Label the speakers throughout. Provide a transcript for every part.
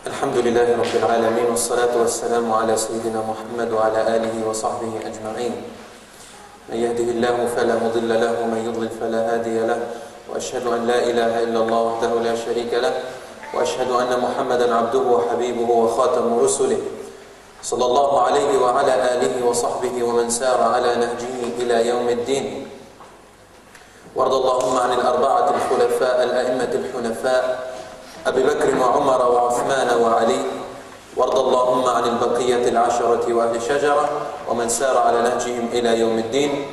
Speaker 1: الحمد لله رب العالمين والصلاة والسلام على سيدنا محمد وعلى آله وصحبه أجمعين. من يهده الله فلا مضل له ومن يضلل فلا هادي له، وأشهد أن لا إله إلا الله وحده لا شريك له، وأشهد أن محمدا عبده وحبيبه وخاتم رسله صلى الله عليه وعلى آله وصحبه ومن سار على نهجه إلى يوم الدين. وارض اللهم عن الأربعة الخلفاء الأئمة الحنفاء أبي بكر وعمر وعثمان وعلي، وارض اللهم عن البقية العشرة وأهل شجرة ومن سار على نهجهم إلى يوم الدين.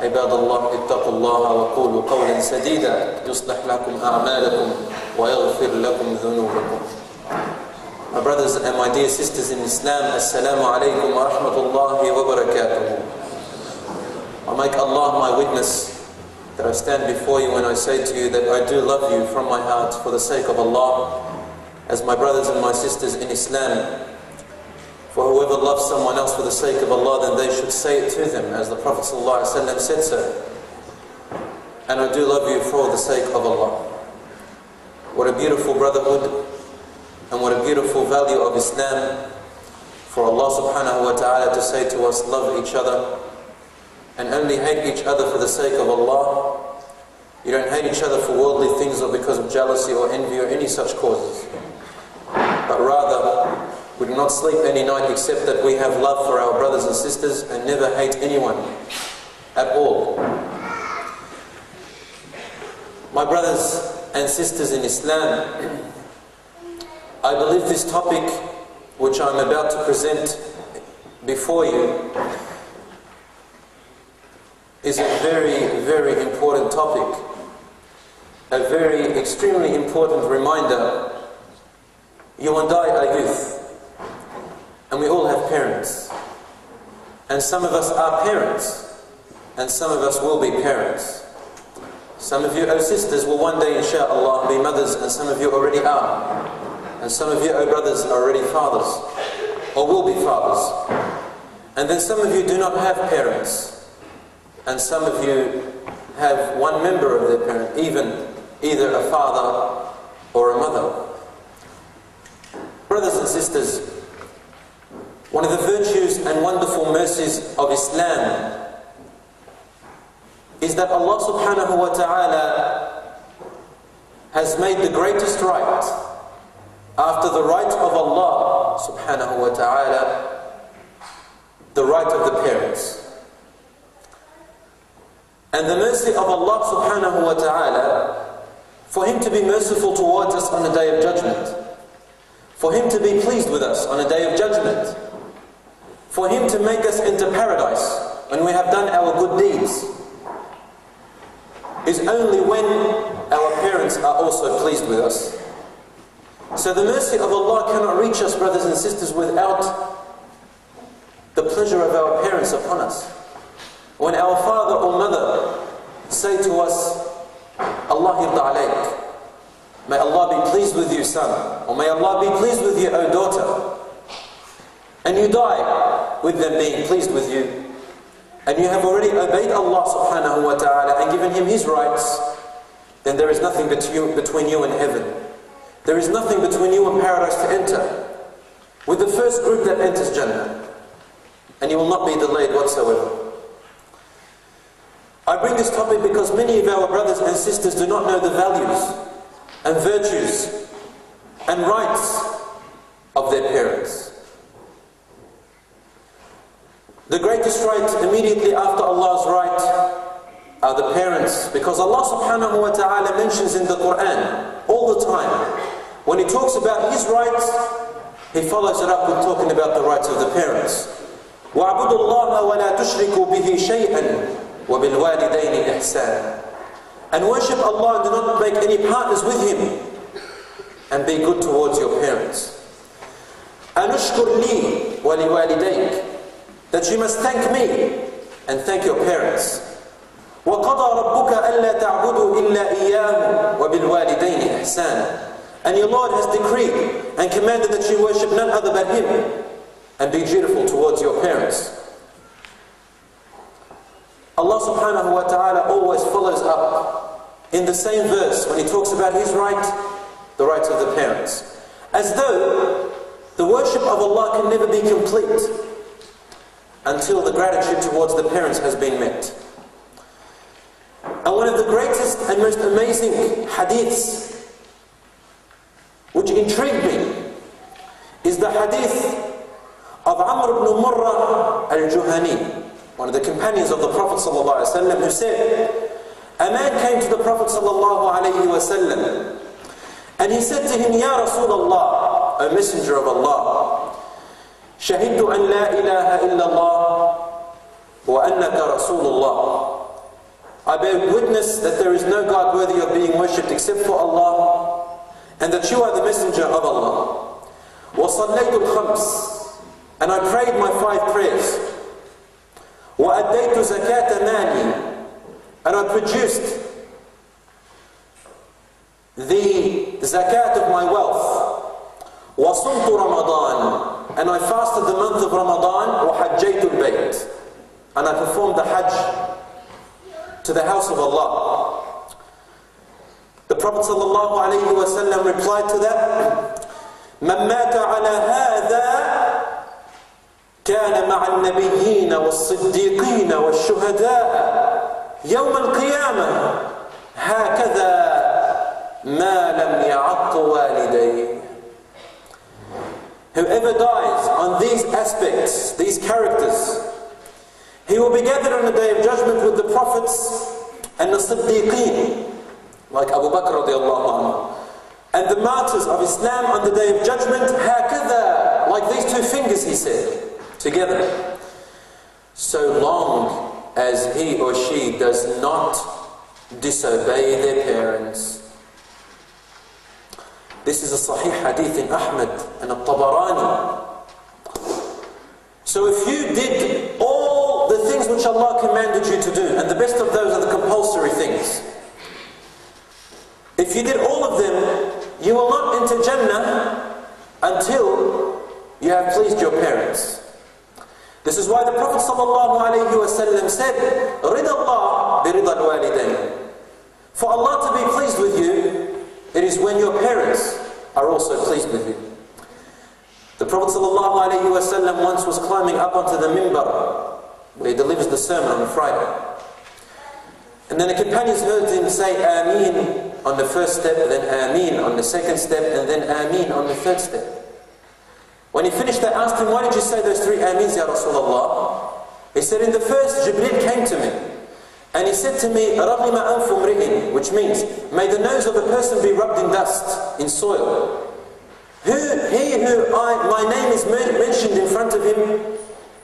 Speaker 1: عباد الله، اتقوا الله وقولوا قولا سديدا يصلح لكم أعمالكم ويغفر لكم ذنوبكم. My brothers and my dear sisters in Islam, Assalamu alaikum wa rahmatullahi wa barakatuh. I make Allah my witness that I stand before you when I say to you that I do love you from my heart for the sake of Allah, as my brothers and my sisters in Islam. For whoever loves someone else for the sake of Allah, then they should say it to them, as the Prophet ﷺ said so. And I do love you for the sake of Allah. What a beautiful brotherhood and what a beautiful value of Islam for Allah subhanahu wa ta'ala to say to us, love each other and only hate each other for the sake of Allah. You don't hate each other for worldly things or because of jealousy or envy or any such causes, but rather we do not sleep any night except that we have love for our brothers and sisters and never hate anyone at all. My brothers and sisters in Islam, I believe this topic which I'm about to present before you is a very, very important topic, a very extremely important reminder. You and I are youth, and we all have parents, and some of us are parents, and some of us will be parents. Some of you, oh sisters, will one day inshaAllah be mothers, and some of you already are. And some of you, oh brothers, are already fathers, or will be fathers. And then some of you do not have parents, and some of you have one member of their parent, either a father or a mother. Brothers and sisters, one of the virtues and wonderful mercies of Islam is that Allah subhanahu wa ta'ala has made the greatest right after the right of Allah subhanahu wa ta'ala, the right of the parents. And the mercy of Allah subhanahu wa ta'ala, for Him to be merciful towards us on the day of judgment, for Him to be pleased with us on a day of judgment, for Him to make us into paradise when we have done our good deeds, is only when our parents are also pleased with us. So the mercy of Allah cannot reach us, brothers and sisters, without the pleasure of our parents upon us. When our father or mother say to us, Allah yirda alayk, may Allah be pleased with you, son, or may Allah be pleased with you, O daughter, and you die with them being pleased with you, and you have already obeyed Allah subhanahu wa ta'ala and given Him His rights, then there is nothing between you and heaven. There is nothing between you and paradise to enter. With the first group that enters Jannah, and you will not be delayed whatsoever. I bring this topic because many of our brothers and sisters do not know the values and virtues and rights of their parents. The greatest right immediately after Allah's right are the parents, because Allah subhanahu wa ta'ala mentions in the Quran all the time, when He talks about His rights, He follows it up with talking about the rights of the parents. وَاعْبُدُوا اللَّهَ وَلَا تُشْرِكُوا بِهِ شَيْئًا وَبِالْوَالِدَيْنِ إِحْسَانًا. And worship Allah and do not make any partners with Him, and be good towards your parents. أَنُشْكُرْ لِي وَلِوَالِدَيْكَ, that you must thank me and thank your parents. وَقَضَى رَبُّكَ أَلَّا تَعْبُدُوا إِلَّا إِيَّاهُ وَبِالْوَالِدَيْنِ إِحْسَانًا. And your Lord has decreed and commanded that you worship none other but Him, and be dutiful towards your parents. Allah subhanahu wa ta'ala always follows up in the same verse when He talks about His right, the rights of the parents. As though the worship of Allah can never be complete until the gratitude towards the parents has been met. And one of the greatest and most amazing hadiths which intrigued me is the hadith of Amr ibn Murrah al-Juhani, one of the companions of the Prophet ﷺ, who said, a man came to the Prophet ﷺ and he said to him, Ya Rasulullah, O Messenger of Allah, Shahidtu an la ilaha illallah wa annaka Rasulullah. I bear witness that there is no God worthy of being worshipped except for Allah, and that you are the Messenger of Allah. وَصَلَّيْتُ الْخَمْسِ, and I prayed my 5 prayers. وَأَدَّيْتُ زَكَاةَ مَالِي, and I produced the zakat of my wealth. وَصُمْتُ رَمَضَانَ, and I fasted the month of Ramadan. وَحَجَّيْتُ الْبَيْتِ, and I performed the Hajj to the house of Allah. The Prophet ﷺ replied to that, مَنْ مَاتَ عَلَى هَذَا كَانَ مَعَ النَّبِيِّينَ وَالصِّدِّيقِينَ وَالشُّهَدَاءِ يَوْمَ الْقِيَامَةِ هَكَذَا مَا لَمْ يَعَقُّ وَالِدَيْهِ. Whoever dies on these aspects, these characters, he will be gathered on the Day of Judgment with the prophets and the Siddiqeen, like Abu Bakr radiallahu anhu, and the martyrs of Islam on the Day of Judgment, هَكَذَا, like these 2 fingers, he said, together. So long as he or she does not disobey their parents. This is a Sahih Hadith in Ahmad and Al-Tabarani. So if you did all the things which Allah commanded you to do, and the best of those are the compulsory things, if you did all of them, you will not enter Jannah until you have pleased your parents. This is why the Prophet ﷺ said, رِضَى اللَّهِ بِرِضَى الْوَالِدَيْنِ. For Allah to be pleased with you, it is when your parents are also pleased with you. The Prophet ﷺ once was climbing up onto the minbar, where he delivers the sermon on a Friday. And then the companions heard him say Ameen on the first step, then Ameen on the second step, and then Ameen on the third step. When he finished, they asked him, why did you say those 3 Ameens, Ya Rasulullah? He said, in the first, Jibreel came to me, and he said to me, رَغِمَ أَنْفُ امْرِئٍ, which means, may the nose of a person be rubbed in dust, in soil. My name is mentioned in front of him,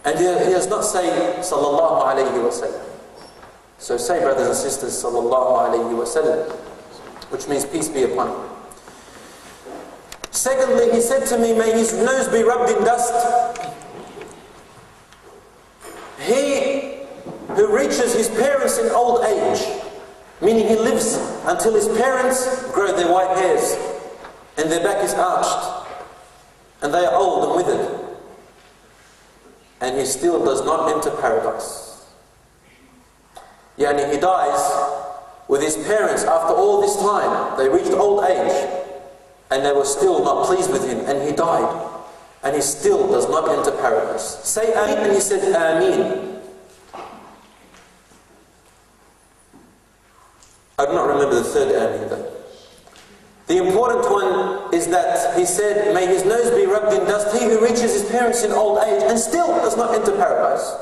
Speaker 1: and he does not say, Sallallahu Alaihi Wasallam. So say, brothers and sisters, Sallallahu Alaihi Wasallam, which means peace be upon him. Secondly, he said to me, may his nose be rubbed in dust. He who reaches his parents in old age, meaning he lives until his parents grow their white hairs and their back is arched and they are old and withered, and he still does not enter paradise. Yani he dies with his parents after all this time. They reached old age and they were still not pleased with him, and he died, and he still does not enter paradise. Say Ameen, and he said Ameen. I do not remember the third Ameen though. The important one is that he said, may his nose be rubbed in dust, he who reaches his parents in old age and still does not enter paradise.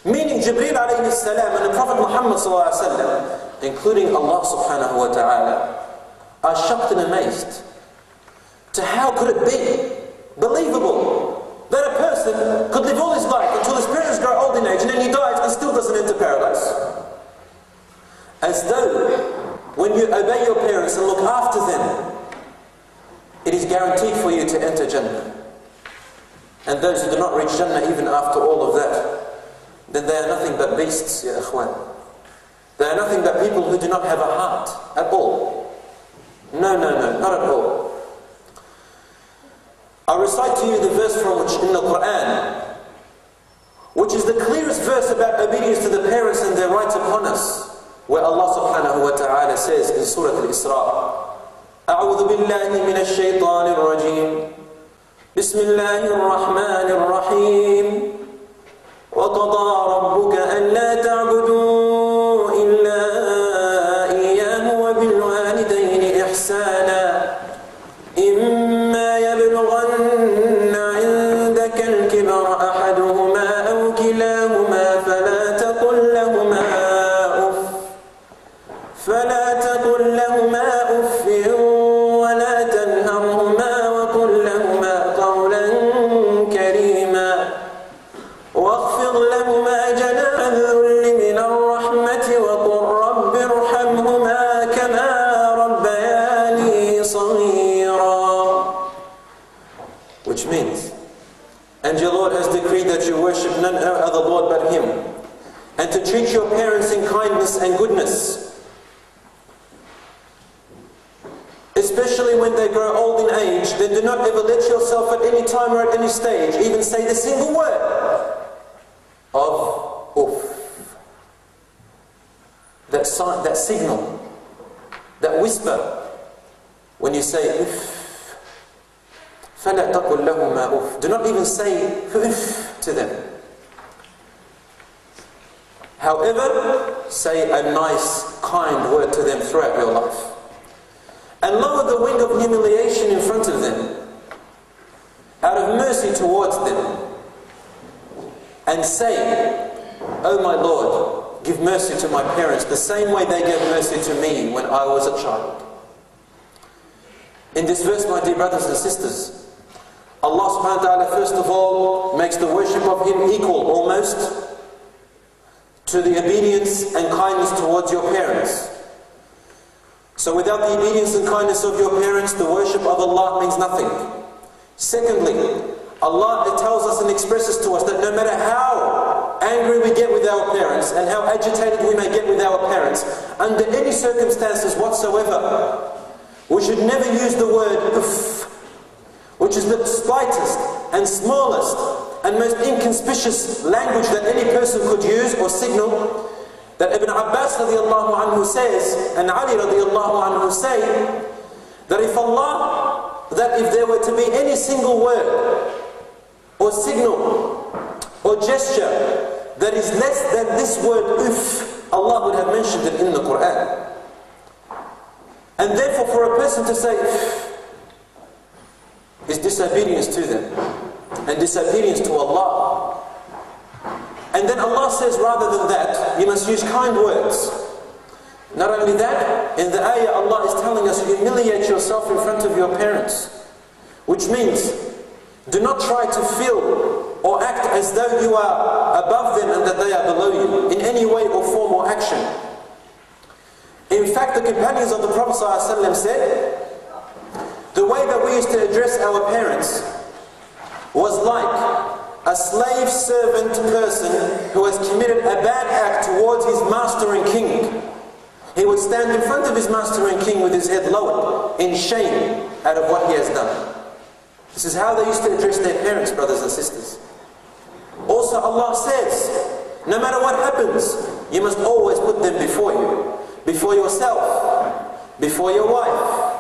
Speaker 1: Meaning Jibreel alayhi salam and the Prophet Muhammad sallallahu alayhi wa sallam, including Allah subhanahu wa ta'ala, are shocked and amazed. To how could it be believable that a person could live all his life until his parents grow old in age and then he dies and still doesn't enter paradise? As though when you obey your parents and look after them, it is guaranteed for you to enter Jannah. And those who do not reach Jannah even after all of that, then they are nothing but beasts, ya ikhwan. They are nothing but people who do not have a heart at all. No, not at all. I'll recite to you the verse from which in the Quran, which is the clearest verse about obedience to the parents and their rights upon us, where Allah subhanahu wa ta'ala says in Surah Al-Isra, أعوذ بالله من الشيطان الرجيم بسم الله الرحمن الرحيم وقضى ربك ألا تعبدوا إلا إياه وبالوالدين إحسانا إما يبلغن عندك الكبر أحدهما أو كلاهما فلا تقل لهما أف ولا تنهرهما وقل لهما قولا كريما واخفض لهما جناح الذل من الرحمة وقل رب ارحمهما كما ربياني صغيرا. Which means, and your Lord has decreed that you worship none other Lord but Him, and to treat your parents in kindness and goodness, especially when they grow old in age. Then do not ever let yourself at any time or at any stage even say the single word of uff. That signal, that whisper, when you say uff. فَلَا تَقُلْ لَهُمَا uff. Do not even say uff to them. However, say a nice, kind word to them throughout your life. And lower the wind of humiliation in front of them, out of mercy towards them, and say, "Oh my Lord, give mercy to my parents the same way they gave mercy to me when I was a child." In this verse, my dear brothers and sisters, Allah subhanahu wa ta'ala first of all makes the worship of Him equal almost to the obedience and kindness towards your parents. So without the obedience and kindness of your parents, the worship of Allah means nothing. Secondly, Allah tells us and expresses to us that no matter how angry we get with our parents and how agitated we may get with our parents, under any circumstances whatsoever, we should never use the word uff, which is the slightest and smallest and most inconspicuous language that any person could use or signal. That Ibn Abbas radiallahu anhu says, and Ali radiallahu anhu say, that if there were to be any single word or signal or gesture that is less than this word uff, Allah would have mentioned it in the Quran. And therefore for a person to say uff is disobedience to them and disobedience to Allah. And then Allah says, rather than that, you must use kind words. Not only that, in the ayah Allah is telling us, humiliate yourself in front of your parents. Which means, do not try to feel or act as though you are above them and that they are below you, in any way or form or action. In fact, the companions of the Prophet ﷺ said, the way that we used to address our parents was like a slave servant person who has committed a bad act towards his master and king. He would stand in front of his master and king with his head lowered, in shame out of what he has done. This is how they used to address their parents, brothers and sisters. Also Allah says, no matter what happens, you must always put them before you. Before yourself, before your wife,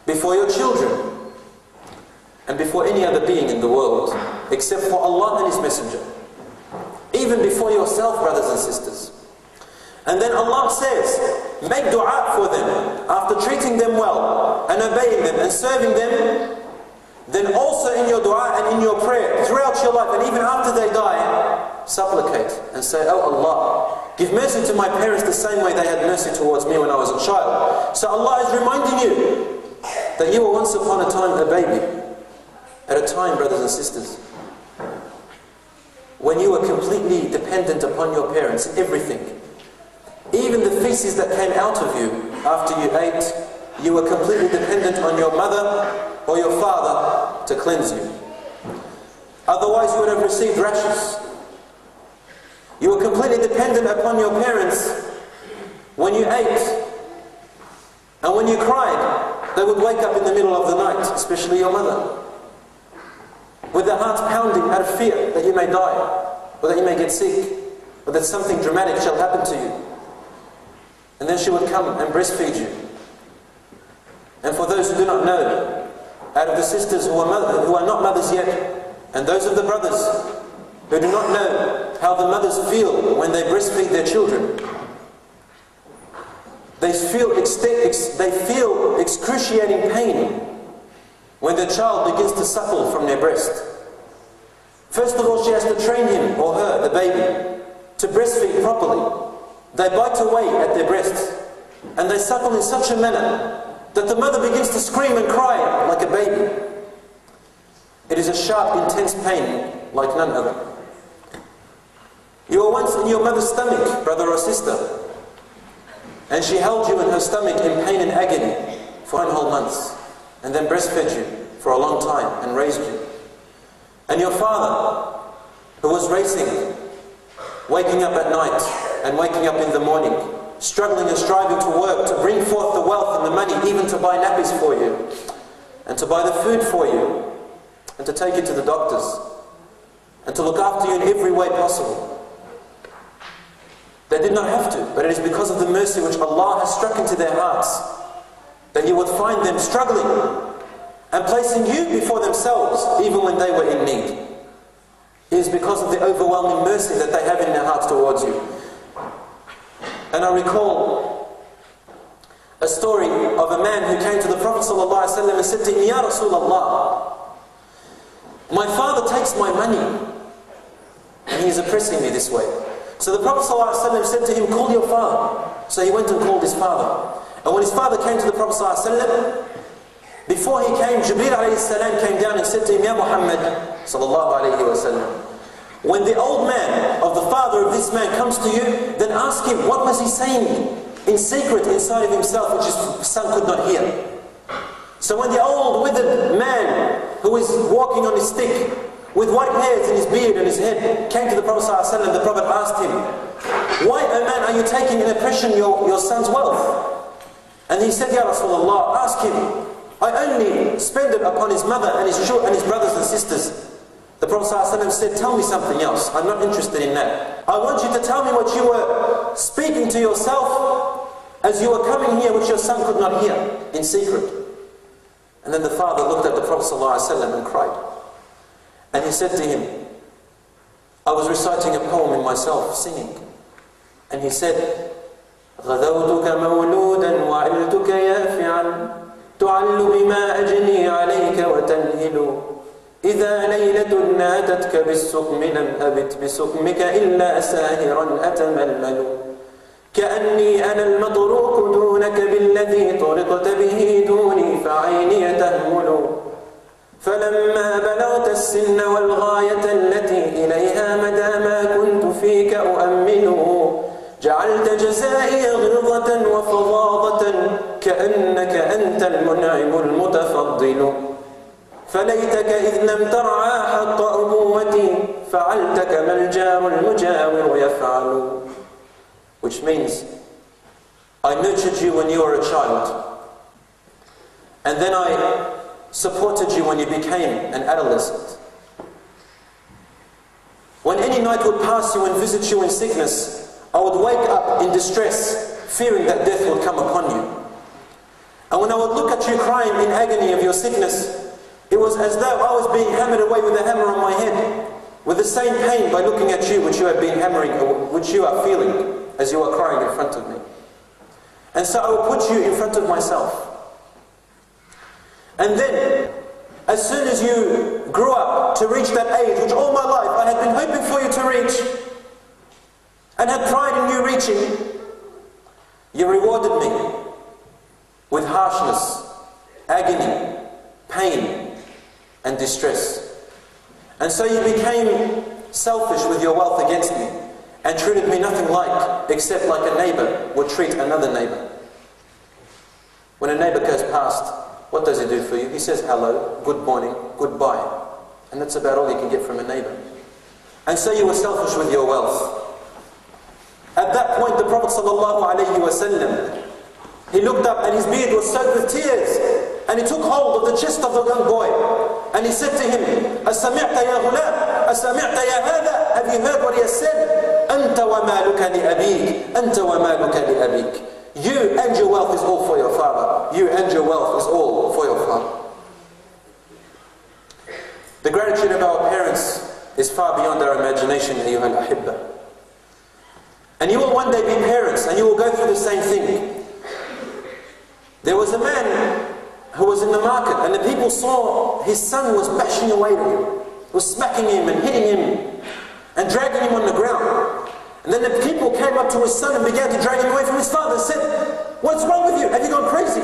Speaker 1: before your children, and before any other being in the world, except for Allah and His Messenger. Even before yourself, brothers and sisters. And then Allah says, make dua for them after treating them well and obeying them and serving them. Then also in your dua and in your prayer throughout your life and even after they die, supplicate and say, "Oh Allah, give mercy to my parents the same way they had mercy towards me when I was a child." So Allah is reminding you that you were once upon a time a baby. At a time, brothers and sisters, when you were completely dependent upon your parents in everything. Even the feces that came out of you after you ate, you were completely dependent on your mother or your father to cleanse you. Otherwise you would have received rashes. You were completely dependent upon your parents when you ate. And when you cried, they would wake up in the middle of the night, especially your mother, with their hearts pounding out of fear that you may die, or that you may get sick, or that something dramatic shall happen to you. And then she would come and breastfeed you. And for those who do not know, out of the sisters who are not mothers yet, and those of the brothers who do not know how the mothers feel when they breastfeed their children, they feel excruciating pain when their child begins to suckle from their breast. First of all, she has to train him or her, the baby, to breastfeed properly. They bite away at their breasts and they suckle in such a manner that the mother begins to scream and cry like a baby. It is a sharp, intense pain like none other. You were once in your mother's stomach, brother or sister, and she held you in her stomach in pain and agony for 9 whole months, and then breastfed you for a long time and raised you. And your father, who was racing, waking up at night and waking up in the morning, struggling and striving to work to bring forth the wealth and the money, even to buy nappies for you, and to buy the food for you, and to take you to the doctors, and to look after you in every way possible. They did not have to, but it is because of the mercy which Allah has struck into their hearts that you would find them struggling and placing you before themselves even when they were in need. It is because of the overwhelming mercy that they have in their hearts towards you. And I recall a story of a man who came to the Prophet ﷺ and said to him, Ya Rasulullah, my father takes my money and he is oppressing me this way. So the Prophet ﷺ said to him, call your father. So he went and called his father. And when his father came to the Prophet ﷺ, before he came, Jibreel alayhi salam came down and said to him, Ya Muhammad sallallahu alayhi wa sallam, when the old man of the father of this man comes to you, then ask him, what was he saying in secret inside of himself which his son could not hear? So when the old withered man who is walking on his stick with white hairs in his beard and his head came to the Prophet ﷺ, the Prophet asked him, why, O man, are you taking in oppression your son's wealth? And he said, Ya Rasulullah, ask him, I only spend it upon his mother and his brothers and sisters. The Prophet ﷺ said, tell me something else. I'm not interested in that. I want you to tell me what you were speaking to yourself as you were coming here, which your son could not hear in secret. And then the father looked at the Prophet ﷺ and cried. And he said to him, I was reciting a poem in myself, singing. And he said, غَذَوْتُكَ مَوْلُودًا وَعِلْتُكَ يَافِعًا تعل بما أجني عليك وتنهل إذا ليلة نادتك بالسقم لم أبت بسقمك إلا ساهرا أتململ كأني أنا المطروق دونك بالذي طرقت به دوني فعيني تهمل فلما بلغت السن والغاية التي إليها مدى ما كنت فيك أؤمله جعلت جزائي غلظة وفظاظة كأنك أنت المنعم المتفضل فليتك إذ لم ترعى حق أبوتي فعلت كما الجار المجاور يفعل. Which means, I nurtured you when you were a child, and then I supported you when you became an adolescent. When any night would pass you and visit you in sickness, I would wake up in distress, fearing that death would come upon you. And when I would look at you crying in agony of your sickness, it was as though I was being hammered away with a hammer on my head, with the same pain by looking at you which you have been hammering, or which you are feeling as you are crying in front of me. And so I will put you in front of myself. And then, as soon as you grew up to reach that age, which all my life I had been hoping for you to reach, and had pride in you reaching, you rewarded me with harshness, agony, pain, and distress. And so you became selfish with your wealth against me, and treated me nothing like, except like a neighbor would treat another neighbor. When a neighbor goes past, what does he do for you? He says hello, good morning, goodbye. And that's about all you can get from a neighbor. And so you were selfish with your wealth. At that point, the Prophet ﷺ, he looked up and his beard was soaked with tears. And he took hold of the chest of the young boy. And he said to him, أَسَمِعْتَ يَا غُلَامْ أَسَمِعْتَ يَا هَذَا. Have you heard what he has said? أَنْتَ وَمَالُكَ لِأَبِيكَ أَنْتَ وَمَالُكَ لِأَبِيكَ. You you and your wealth is all for your father. You and your wealth is all for your father. The gratitude of our parents is far beyond our imagination, ayyuha al-ahibba. And you will one day be parents, and you will go through the same thing. There was a man who was in the market, and the people saw his son was bashing away to him, was smacking him and hitting him, and dragging him on the ground. And then the people came up to his son and began to drag him away from his father and said, "What's wrong with you? Have you gone crazy?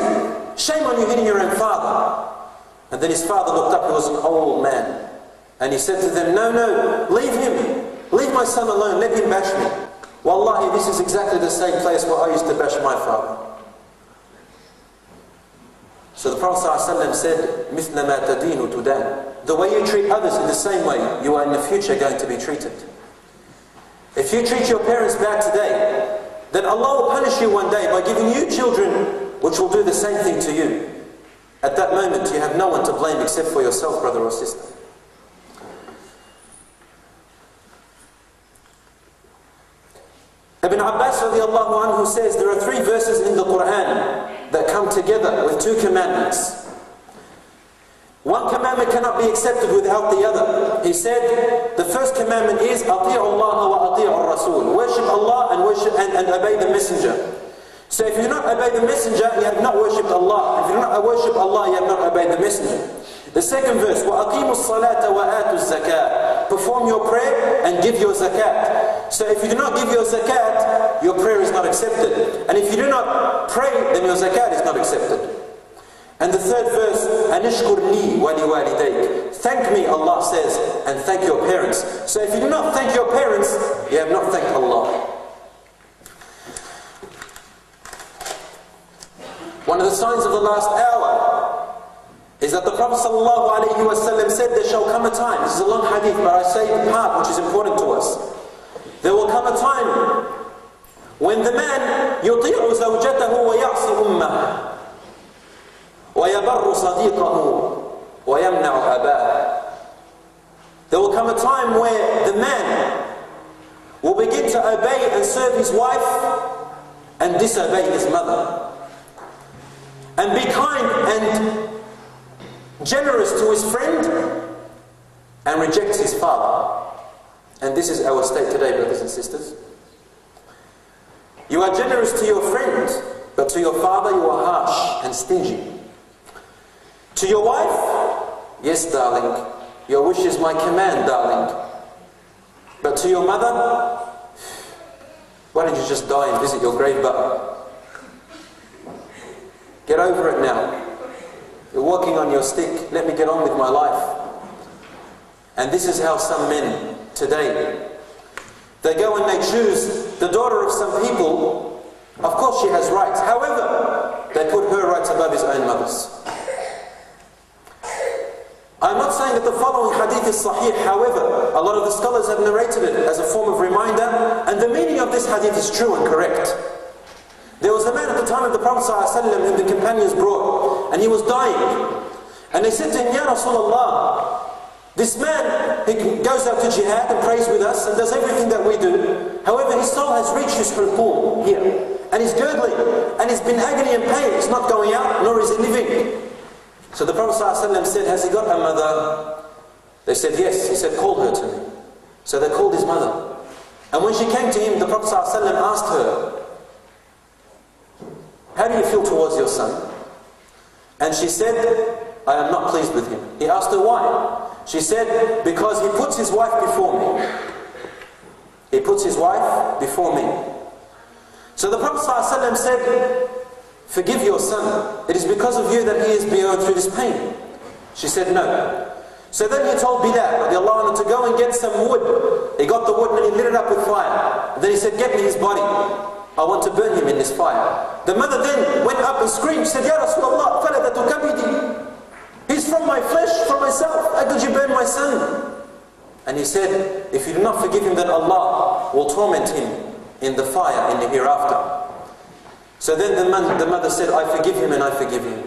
Speaker 1: Shame on you hitting your own father." And then his father looked up, he was an old man, and he said to them, "No, leave him. Leave my son alone, let him bash me. Wallahi, this is exactly the same place where I used to bash my father." So the Prophet ﷺ said, مِثْلَ مَا تَدِينُ تُدَانُ. The way you treat others in the same way, you are in the future going to be treated. If you treat your parents bad today, then Allah will punish you one day by giving you children which will do the same thing to you. At that moment, you have no one to blame except for yourself, brother or sister. Ibn Abbas radiallahu anhu says there are 3 verses in the Quran that come together with 2 commandments. One commandment cannot be accepted without the other. He said the first commandment is أَطِيعُ اللَّهَ وَأَطِيعُ الرَّسُولِ. Worship Allah and obey the messenger. So if you do not obey the messenger, you have not worshipped Allah. If you do not worship Allah, you have not obeyed the messenger. The second verse, وَأَقِيمُوا الصَّلَاةَ وَآتُوا الزَّكَاةَ. Perform your prayer and give your zakat. So if you do not give your zakat, your prayer is not accepted. And if you do not pray, then your zakat is not accepted. And the third verse, أَنِشْكُرْ لِي وَلِوَالِدَيْكَ. Thank me, Allah says, and thank your parents. So if you do not thank your parents, you have not thanked Allah. One of the signs of the last hour is that the Prophet ﷺ said there shall come a time, this is a long hadith, but I say the part which is important to us. There will come a time when the man يُطِيعُ زَوْجَتَهُ وَيَعْصِي أُمَّهُ وَيَبَرُّ صَدِيقَهُ وَيَمْنَعُ أَبَاهُ. There will come a time where the man will begin to obey and serve his wife and disobey his mother, and be kind and generous to his friend and rejects his father. And this is our state today, brothers and sisters. You are generous to your friend, but to your father you are harsh and stingy. To your wife, yes darling, your wish is my command, darling. But to your mother, why don't you just die and visit your grave, Baba? Get over it now. You're walking on your stick, let me get on with my life. And this is how some men today, they go and they choose the daughter of some people. Of course she has rights, however, they put her rights above his own mother's. I'm not saying that the following hadith is sahih, however, a lot of the scholars have narrated it as a form of reminder, and the meaning of this hadith is true and correct. There was a man at the time of the Prophet ﷺ whom the companions brought, and he was dying. And they said to him, Ya Rasulullah, this man, he goes out to jihad and prays with us and does everything that we do. However, his soul has reached his hulqum here, and he's gurgling, and he's been agony and pain. It's not going out, nor is he living. So the Prophet ﷺ said, has he got a mother? They said, yes. He said, call her to me. So they called his mother. And when she came to him, the Prophet ﷺ asked her, how do you feel towards your son? And she said, I am not pleased with him. He asked her why. She said, because he puts his wife before me. He puts his wife before me. So the Prophet ﷺ said, forgive your son. It is because of you that he is going through this pain. She said, no. So then he told Bilal radiallahu anhu to go and get some wood. He got the wood and he lit it up with fire. And then he said, get me his body. I want to burn him in this fire. The mother then went up and screamed, said, Ya Rasulullah, faladatu kabidi. He's from my flesh, from myself. How could you burn my son? And he said, if you do not forgive him, then Allah will torment him in the fire in the hereafter. So then the mother said, I forgive him and I forgive him.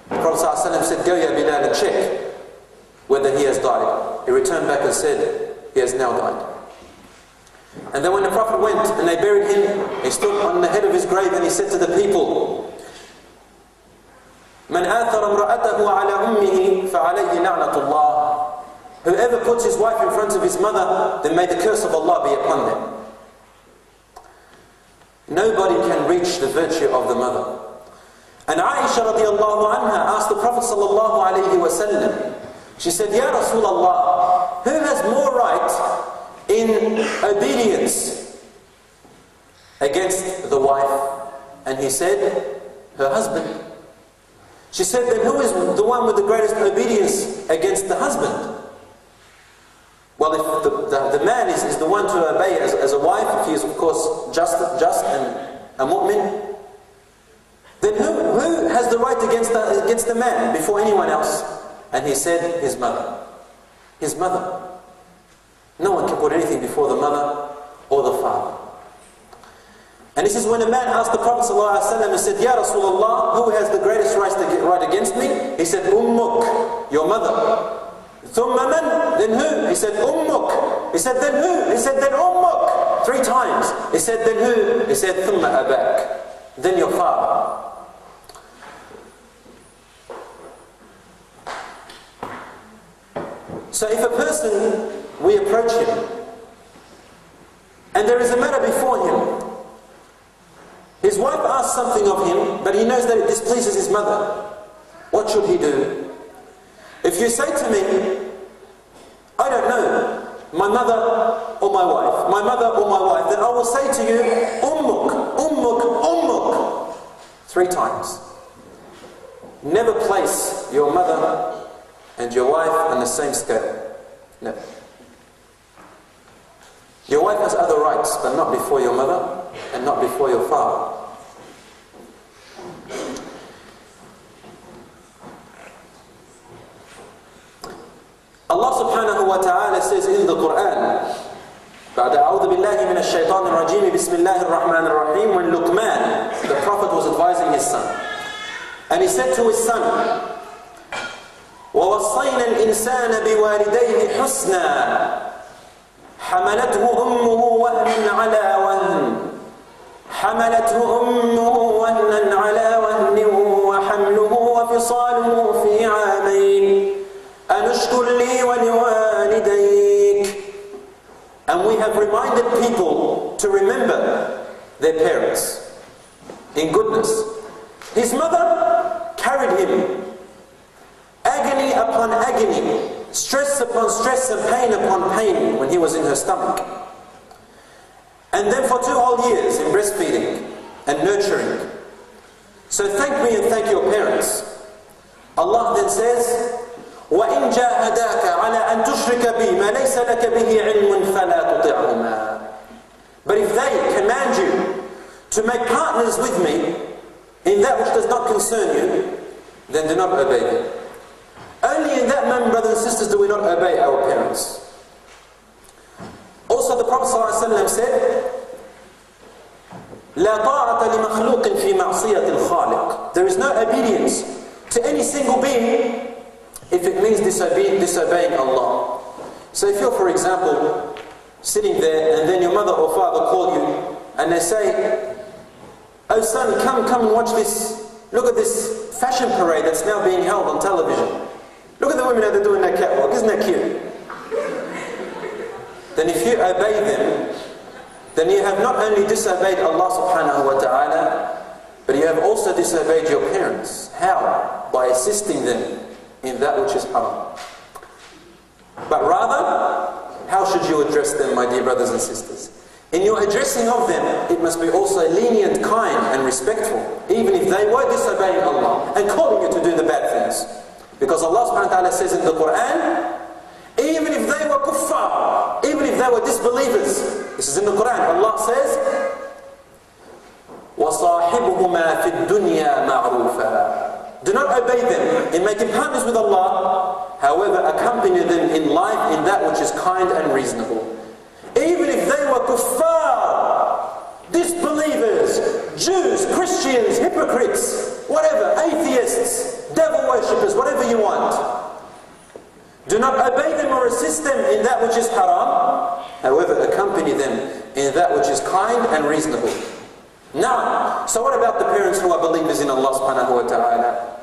Speaker 1: The Prophet ﷺ said, go Ya Bilal and check whether he has died. He returned back and said, he has now died. And then when the Prophet went and they buried him, he stood on the head of his grave and he said to the people, "Man athara imra'atahu ala ummihi fa'alayhi la'natullah." Whoever puts his wife in front of his mother, then may the curse of Allah be upon them. Nobody can reach the virtue of the mother. And Aisha radiallahu anha asked the Prophet sallallahu alayhi wa sallam, she said, "Ya Rasulullah, who has more right in obedience against the wife?" And he said, "Her husband." She said, "Then who is the one with the greatest obedience against the husband?" Well, if the man is the one to obey as a wife, if he is of course just and a mu'min, then who has the right against the man before anyone else? And he said, his mother. His mother. No one can put anything before the mother or the father. And this is when a man asked the Prophet ﷺ and said, "Ya Rasulullah, who has the greatest right against me?" He said, "Ummuk," your mother. "Thumma man?" Then who? He said, "Ummuk." He said, "Then who?" He said, "Then Ummuk." 3 times. He said, "Then who?" He said, "Thumma abak." Then your father. So if a person, we approach him, and there is a matter before him, his wife asks something of him, but he knows that it displeases his mother, what should he do? If you say to me, "I don't know, my mother or my wife, my mother or my wife," then I will say to you, "Ummuk, ummuk, ummuk," 3 times. Never place your mother and your wife on the same scale. No. Your wife has other rights, but not before your mother and not before your father. Allah subhanahu wa ta'ala says in the Quran, بعد أعوذ بالله من الشيطان الرجيم بسم الله الرحمن الرحيم, when Luqman, the Prophet, was advising his son, and he said to his son, وَوَصَّيْنَا الْإِنسَانَ بِوَالِدَيْهِ حُسْنًا حَمَلَتْهُ أُمُّهُ وَهْنًا عَلَى وَهْنٍ حَمَلَتْهُ أُمُّهُ وَهْنًا عَلَى وَهْنٍ وَحَمْلُهُ وَفِصَالُهُ فِي عَامَيْنِ أَنِ اشْكُرْ لِي وَلِوَالِدَيْكَ. And we have reminded people to remember their parents in goodness. His mother carried him, agony upon agony, stress upon stress and pain upon pain when he was in her stomach. And then for 2 whole years in breastfeeding and nurturing. So thank me and thank your parents. Allah then says, وَإِنْ جَاهَدَاكَ عَلَىٰ أَن تُشْرِكَ بِي مَا لَيْسَ لَكَ بِهِ عِلْمٌ فَلَا تُطِعْهُمَا. But if they command you to make partners with me in that which does not concern you, then do not obey them. Only in that moment, brothers and sisters, do we not obey our parents. Also the Prophet ﷺ said, لا طاعة لمخلوق في معصية الخالق. There is no obedience to any single being if it means disobeying Allah. So if you're, for example, sitting there and then your mother or father call you and they say, "Oh son, come and watch this. Look at this fashion parade that's now being held on television. Look at the women that are doing that catwalk. Isn't that cute?" Then if you obey them, then you have not only disobeyed Allah subhanahu wa ta'ala, but you have also disobeyed your parents. How? By assisting them in that which is haram. But rather, how should you address them, my dear brothers and sisters? In your addressing of them, it must be also lenient, kind and respectful, even if they were disobeying Allah and calling you to do the bad things. Because Allah subhanahu wa ta'ala says in the Quran, even if they were kuffar, even if they were disbelievers, this is in the Quran, Allah says, وَصَاحِبُهُمَا فِي الدُّنْيَا مَعْرُوفًا. Do not obey them in making partners with Allah, however, accompany them in life in that which is kind and reasonable. Even if they were kuffar, disbelievers, Jews, Christians, hypocrites, whatever, atheists, devil worshippers, whatever you want. Do not obey them or assist them in that which is haram. However, accompany them in that which is kind and reasonable. Now, so what about the parents who are believers in Allah subhanahu wa ta'ala?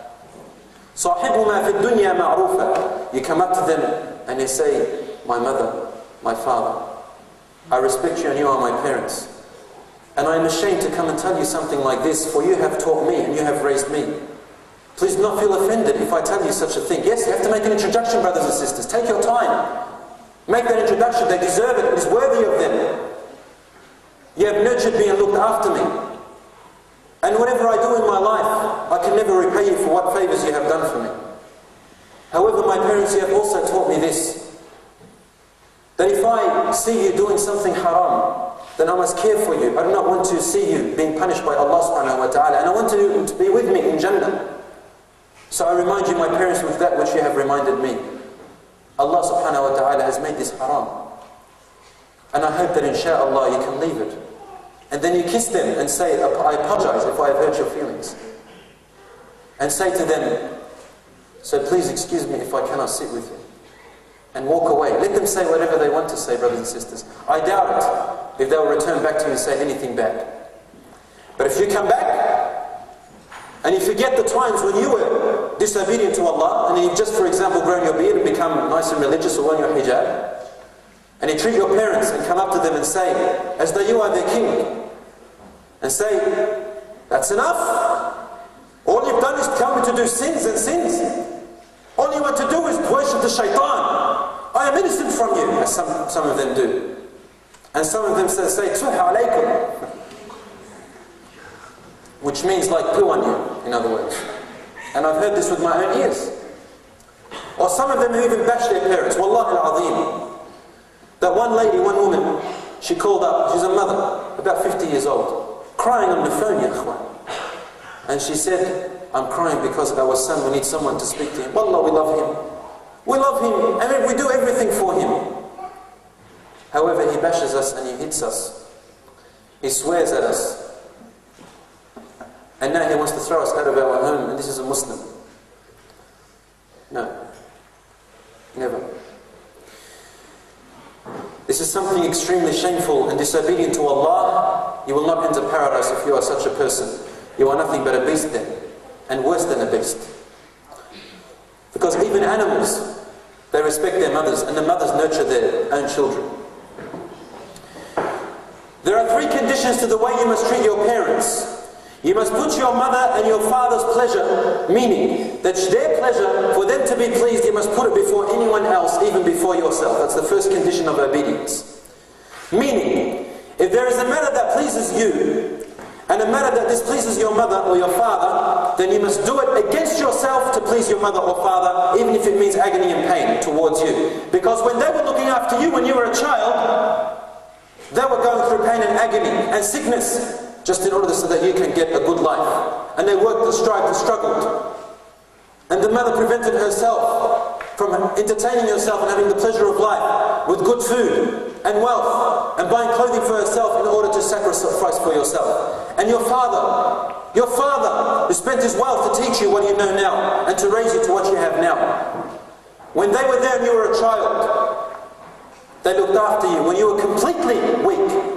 Speaker 1: صَاحِبُهُمَا فِي الدُّنْيَا مَعْرُوفًا. You come up to them and you say, my mother, my father, I respect you and you are my parents. And I am ashamed to come and tell you something like this, for you have taught me and you have raised me. Please do not feel offended if I tell you such a thing. Yes, you have to make an introduction, brothers and sisters. Take your time. Make that introduction. They deserve it. It is worthy of them. You have nurtured me and looked after me. And whatever I do in my life, I can never repay you for what favors you have done for me. However, my parents, you have also taught me this, that if I see you doing something haram, then I must care for you. I do not want to see you being punished by Allah subhanahu wa ta'ala, and I want you to be with me in Jannah. So I remind you, my parents, with that which you have reminded me. Allah subhanahu wa ta'ala has made this haram. And I hope that insha'Allah you can leave it. And then you kiss them and say, I apologize if I have hurt your feelings. And say to them, so please excuse me if I cannot sit with you. And walk away. Let them say whatever they want to say, brothers and sisters. I doubt it if they will return back to you and say anything bad. But if you come back, and you forget the times when you were disobedient to Allah, and you've just, for example, grown your beard and become nice and religious or worn your hijab, and you treat your parents and come up to them and say, as though you are their king, and say, that's enough. All you've done is come to do sins and sins. All you want to do is worship the shaitan. I am innocent from you, as some of them do. And some of them say, Tuha alaykum, which means like poo on you, in other words. And I've heard this with my own ears. Or some of them who even bash their parents. Wallahi al-azim. That one lady, one woman, she called up, she's a mother, about 50 years old, crying on the phone, ya akhwan. And she said, I'm crying because our son, we need someone to speak to him. Wallah, we love him. We love him, and we do everything for him. However, he bashes us and he hits us. He swears at us. And now he wants to throw us out of our home, and this is a Muslim. No. Never. This is something extremely shameful and disobedient to Allah. You will not enter paradise if you are such a person. You are nothing but a beast then, and worse than a beast. Because even animals, they respect their mothers, and the mothers nurture their own children. There are 3 conditions to the way you must treat your parents. You must put your mother and your father's pleasure, meaning that their pleasure, for them to be pleased, you must put it before anyone else, even before yourself. That's the first condition of obedience. Meaning, if there is a matter that pleases you, and a matter that displeases your mother or your father, then you must do it against yourself to please your mother or father, even if it means agony and pain towards you. Because when they were looking after you when you were a child, they were going through pain and agony and sickness, just in order so that you can get a good life. And they worked and strived and struggled. And the mother prevented herself from entertaining herself and having the pleasure of life with good food and wealth and buying clothing for herself in order to sacrifice for yourself. And your father who spent his wealth to teach you what you know now and to raise you to what you have now. When they were there and you were a child, they looked after you when you were completely weak.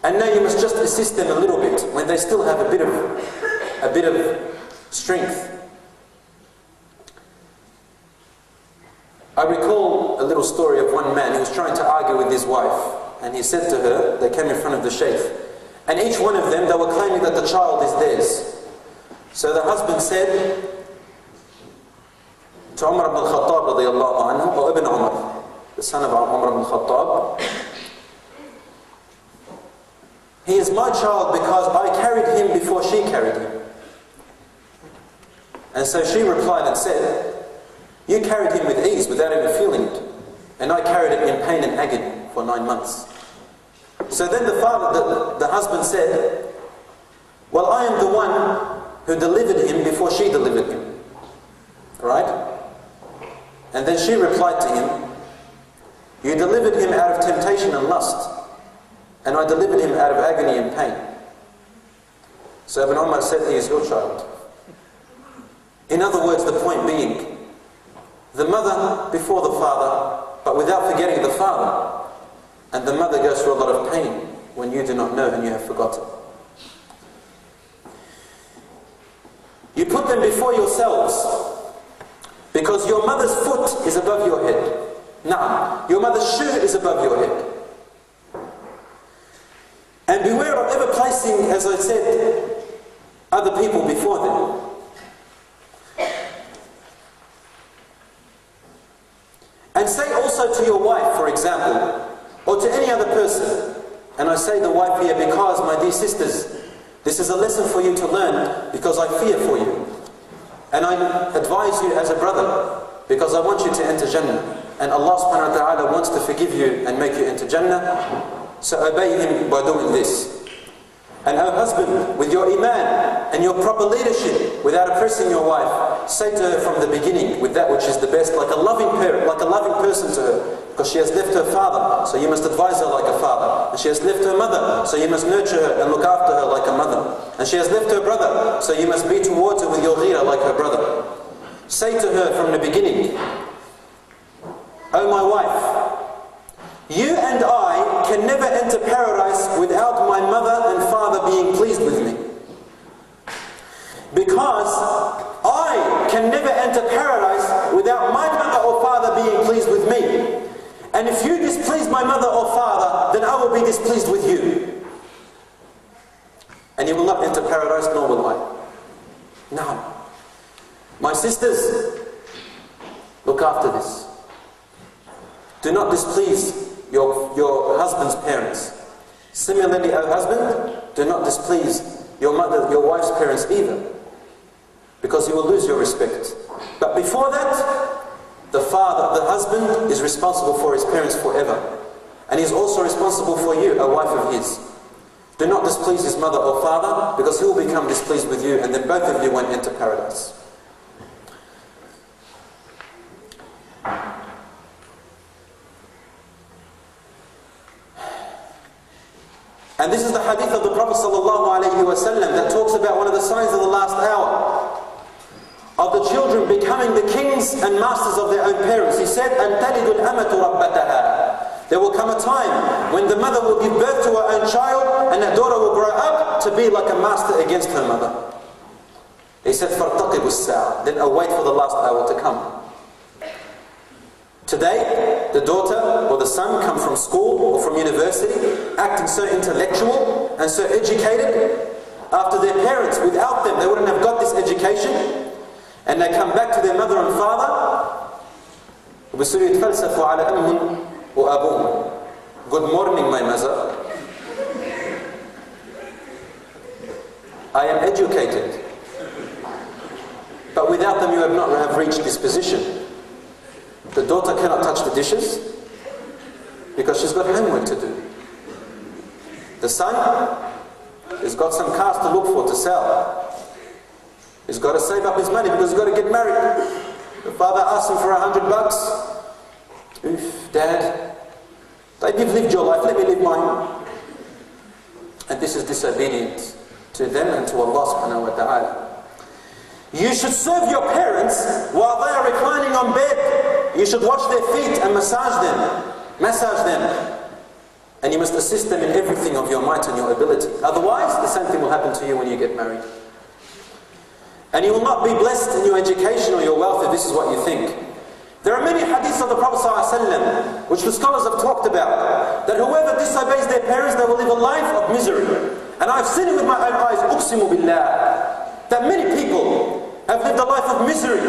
Speaker 1: And now you must just assist them a little bit when they still have a bit of strength. I recall a little story of one man who was trying to argue with his wife, and he said to her, they came in front of the sheikh, and each one of them, they were claiming that the child is theirs. So the husband said to Umar ibn al-Khattab radiyallahu anhu, or Ibn Umar, the son of Umar ibn al-Khattab, he is my child because I carried him before she carried him. And so she replied and said, you carried him with ease without even feeling it, and I carried him in pain and agony for 9 months. So then the husband said, well, I am the one who delivered him before she delivered him. Right? And then she replied to him, you delivered him out of temptation and lust, and I delivered him out of agony and pain. So Ibn Umar said, he is your child. In other words, the point being, The mother before the father, but without forgetting the father. And the mother goes through a lot of pain when you do not know and you have forgotten. You put them before yourselves because your mother's foot is above your head. Now, your mother's shoe is above your head. And beware of ever placing, as I said, other people before them. And say also to your wife, for example, or to any other person, and I say the wife here because, my dear sisters, this is a lesson for you to learn because I fear for you. And I advise you as a brother because I want you to enter Jannah. And Allah subhanahu wa ta'ala wants to forgive you and make you enter Jannah. So obey Him by doing this. And O husband, with your iman and your proper leadership, without oppressing your wife, say to her from the beginning with that which is the best, like a loving parent, like a loving person to her. Because she has left her father, so you must advise her like a father. And she has left her mother, so you must nurture her and look after her like a mother. And she has left her brother, so you must be towards her with your ghira like her brother. Say to her from the beginning, O my wife, you and I can never enter paradise without my mother and father being pleased with me. Because I can never enter paradise without my mother or father being pleased with me. And if you displease my mother or father, then I will be displeased with you. And you will not enter paradise, nor will I. Now, my sisters, look after this. Do not displease your husband's parents. Similarly, O husband, do not displease your mother, your wife's parents either, because you will lose your respect. But before that, the father, the husband, is responsible for his parents forever. And he is also responsible for you, a wife of his. Do not displease his mother or father, because he will become displeased with you, and then both of you won't enter paradise. And this is the hadith of the Prophet ﷺ that talks about one of the signs of the last hour, of the children becoming the kings and masters of their own parents. He said, أَن تَلِدُ الْأَمَةُ رَبَّتَهَا. There will come a time when the mother will give birth to her own child and that daughter will grow up to be like a master against her mother. He said, فَارْتَقِبُ السَّاعَةِ. Then await for the last hour to come. Today, the daughter or the son come from school or from university, acting so intellectual and so educated after their parents. Without them, they wouldn't have got this education. And they come back to their mother and father. Good morning, my mother. I am educated. But without them, you have not have reached this position. The daughter cannot touch the dishes because she's got homework to do. The son has got some cars to look for, to sell. He's got to save up his money because he's got to get married. The father asks him for $100. Oof, Dad, you've lived your life, let me live mine. And this is disobedience to them and to Allah subhanahu wa ta'ala. You should serve your parents while they are reclining on bed. You should wash their feet and massage them. And you must assist them in everything of your might and your ability. Otherwise, the same thing will happen to you when you get married. And you will not be blessed in your education or your wealth if this is what you think. There are many hadiths of the Prophet ﷺ, which the scholars have talked about, that whoever disobeys their parents, they will live a life of misery. And I've seen it with my own eyes, uqsimu billah, that many people have lived a life of misery.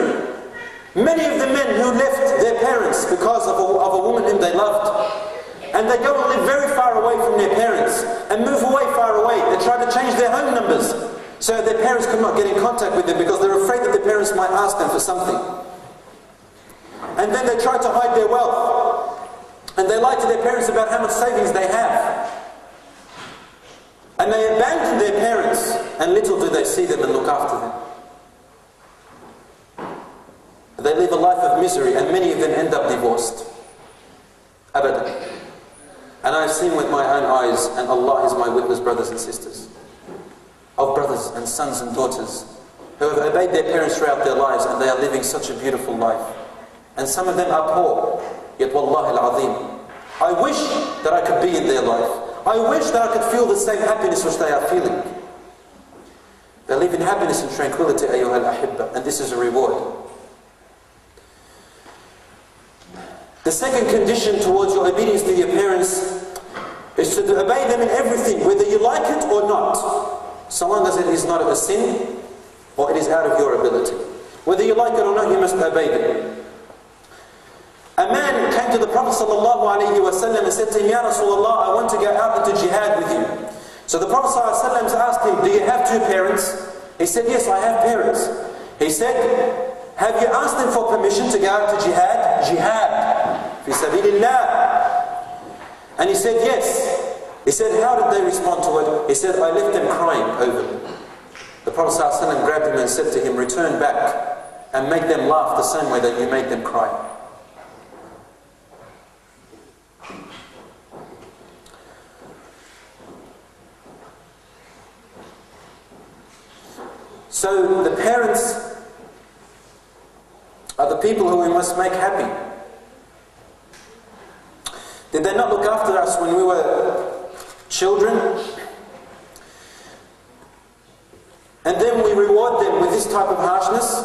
Speaker 1: Many of the men who left their parents because of a woman whom they loved, and they go and live very far away from their parents, and move away far away. They try to change their home numbers, so their parents could not get in contact with them because they're afraid that their parents might ask them for something. And then they try to hide their wealth, and they lie to their parents about how much savings they have. And they abandon their parents, and little do they see them and look after them. They live a life of misery, and many of them end up divorced. Abadan. And I've seen with my own eyes, and Allah is my witness, brothers and sisters, of brothers and sons and daughters who have obeyed their parents throughout their lives, and they are living such a beautiful life. And some of them are poor. Yet wallahi al-azim, I wish that I could be in their life. I wish that I could feel the same happiness which they are feeling. They live in happiness and tranquility, ayyuha al-ahibba, and this is a reward. The second condition towards your obedience to your parents is to obey them in everything, whether you like it or not. So long as it is not a sin or it is out of your ability. Whether you like it or not, you must obey them. A man came to the Prophet ﷺ and said to him, Ya Rasulullah, I want to go out into jihad with you. So the Prophet ﷺ asked him, do you have two parents? He said, yes, I have parents. He said, have you asked them for permission to go out to jihad? Jihad. Fi sabilillah. And he said, yes. He said, how did they respond to it? He said, I left them crying over it. The Prophet ﷺ grabbed him and said to him, return back and make them laugh the same way that you made them cry. So the parents are the people who we must make happy. Did they not look after us when we were children? And then we reward them with this type of harshness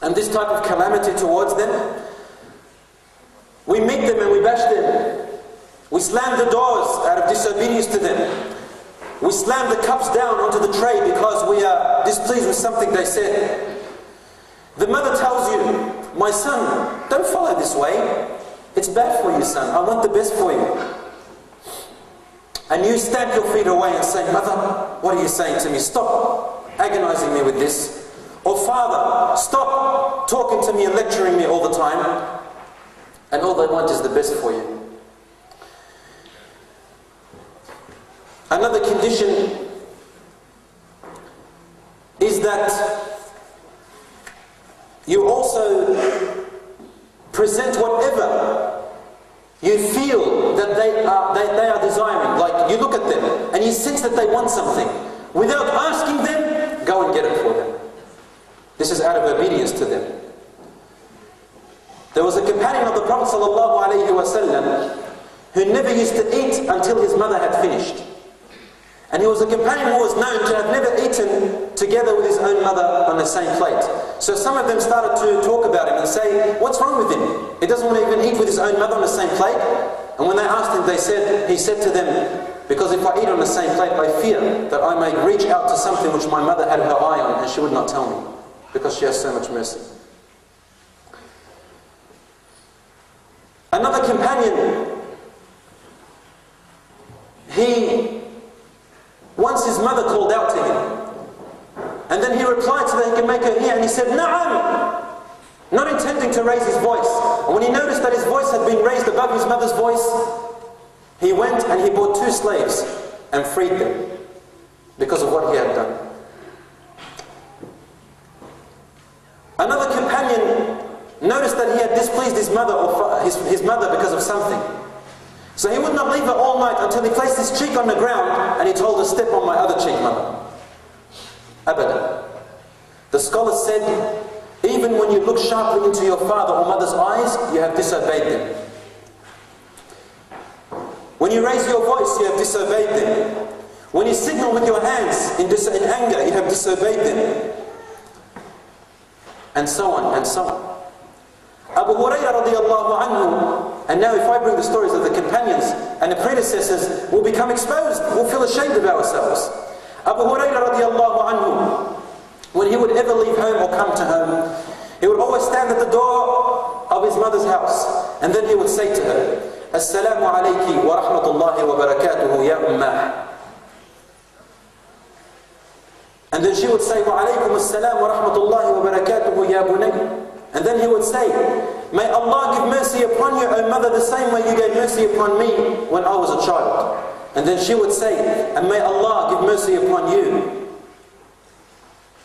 Speaker 1: and this type of calamity towards them. We meet them and we bash them. We slam the doors out of disobedience to them. We slam the cups down onto the tray because we are displeased with something they said. The mother tells you, my son, don't follow this way. It's bad for you, son. I want the best for you. And you stamp your feet away and say, mother, what are you saying to me? Stop agonizing me with this. Or father, stop talking to me and lecturing me all the time. And all they want is the best for you. Another condition is that you also present whatever you feel that they are desiring. Like you look at them and you sense that they want something. Without asking them, go and get it for them. This is out of obedience to them. There was a companion of the Prophet ﷺ who never used to eat until his mother had finished. And he was a companion who was known to have never eaten together with his own mother on the same plate. So some of them started to talk about him and say, what's wrong with him? He doesn't want to even eat with his own mother on the same plate. And when they asked him, he said to them, because if I eat on the same plate, I fear that I may reach out to something which my mother had her eye on and she would not tell me, because she has so much mercy. Another companion, once his mother called out to him, and then he replied so that he can make her hear, and he said, Na'am, not intending to raise his voice. And when he noticed that his voice had been raised above his mother's voice, he went and he bought 2 slaves and freed them because of what he had done. Another companion noticed that he had displeased his mother or his mother because of something. So he would not leave her all night until he placed his cheek on the ground and he told her, step on my other cheek, mother. Abadan. The scholars said, even when you look sharply into your father or mother's eyes, you have disobeyed them. When you raise your voice, you have disobeyed them. When you signal with your hands in anger, you have disobeyed them. And so on and so on. Abu Hurairah radiallahu anhu, and now if I bring the stories of the companions and the predecessors, we'll become exposed, we'll feel ashamed of ourselves. Abu Hurairah radiallahu anhu, when he would ever leave home or come to home, he would always stand at the door of his mother's house, and then he would say to her, Assalamu alayki wa rahmatullahi wa barakatuhu ya ummah. And then she would say, Wa alaykum assalam wa rahmatullahi wa barakatuhu ya bunay. And then he would say, may Allah give mercy upon you, O mother, the same way you gave mercy upon me when I was a child. And then she would say, and may Allah give mercy upon you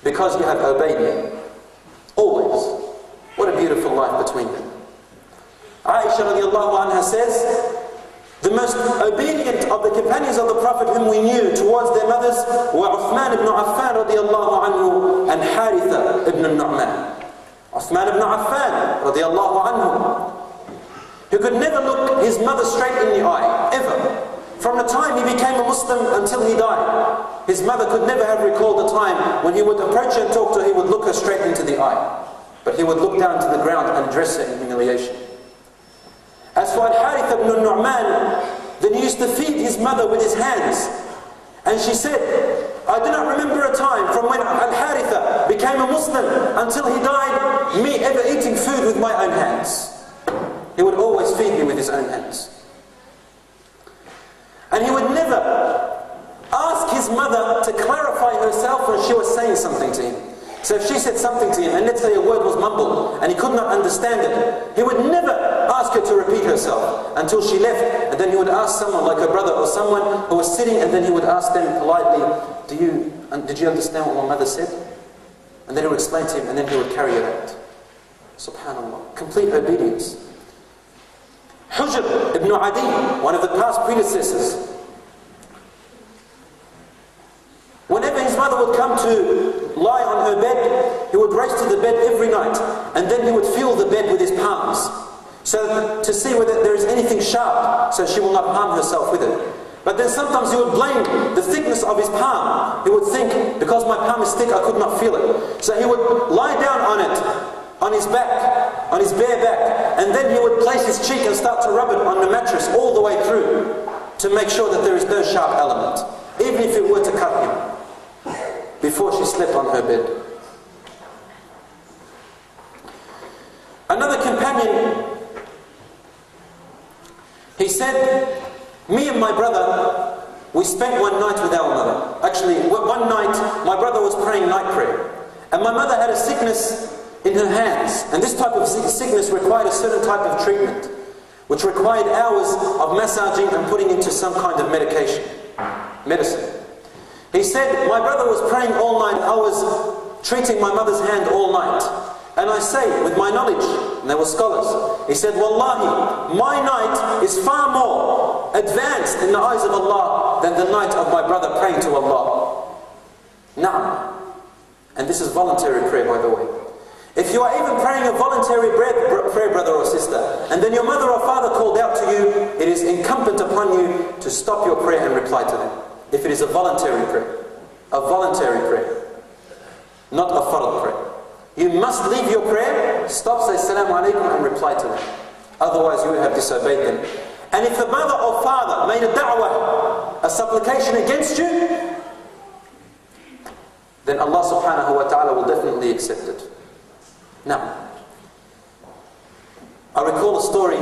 Speaker 1: because you have obeyed me. Always. What a beautiful life between them. Aisha radiallahu anha says, the most obedient of the companions of the Prophet whom we knew towards their mothers were Uthman ibn Affan radiallahu anhu and Haritha ibn Nu'man. Uthman ibn Affan radiallahu anhu, who could never look his mother straight in the eye, ever. From the time he became a Muslim until he died, his mother could never have recalled a time when he would approach her and talk to her, he would look her straight into the eye. But he would look down to the ground and address her in humiliation. As for Al-Harith ibn Nu'man, then he used to feed his mother with his hands. And she said, I do not remember a time from when Al-Haritha became a Muslim until he died, me ever eating food with my own hands. He would always feed me with his own hands. And he would never ask his mother to clarify herself when she was saying something to him. So if she said something to him, and let's say a word was mumbled, and he could not understand it, he would never ask her to repeat herself until she left, and then he would ask someone like her brother or someone who was sitting, and then he would ask them politely, did you understand what my mother said? And then he would explain to him, and then he would carry it out. Subhanallah. Complete obedience. Hujr ibn Adi, one of the past predecessors, whenever his mother would come to lie on her bed, he would race to the bed every night, and then he would feel the bed with his palms, so to see whether there is anything sharp, so she will not harm herself with it. But then sometimes he would blame the thickness of his palm. He would think, because my palm is thick, I could not feel it. So he would lie down on it, on his back, on his bare back, and then he would place his cheek and start to rub it on the mattress all the way through to make sure that there is no sharp element, even if it were to cut him, before she slept on her bed. Another companion, he said, me and my brother, we spent one night with our mother. Actually, one night, my brother was praying night prayer, and my mother had a sickness in her hands, and this type of sickness required a certain type of treatment, which required hours of massaging and putting into some kind of medicine. He said, my brother was praying all night, I was treating my mother's hand all night. And I say, with my knowledge, and they were scholars, he said, Wallahi, my night is far more advanced in the eyes of Allah than the night of my brother praying to Allah. Now, and this is voluntary prayer, by the way. If you are even praying a voluntary prayer, brother or sister, and then your mother or father called out to you, it is incumbent upon you to stop your prayer and reply to them. If it is a voluntary prayer, not a fard prayer. You must leave your prayer, stop, say Assalamu alaikum and reply to them. Otherwise you have disobeyed them. And if the mother or father made a da'wah, a supplication against you, then Allah subhanahu wa ta'ala will definitely accept it. Now, I recall a story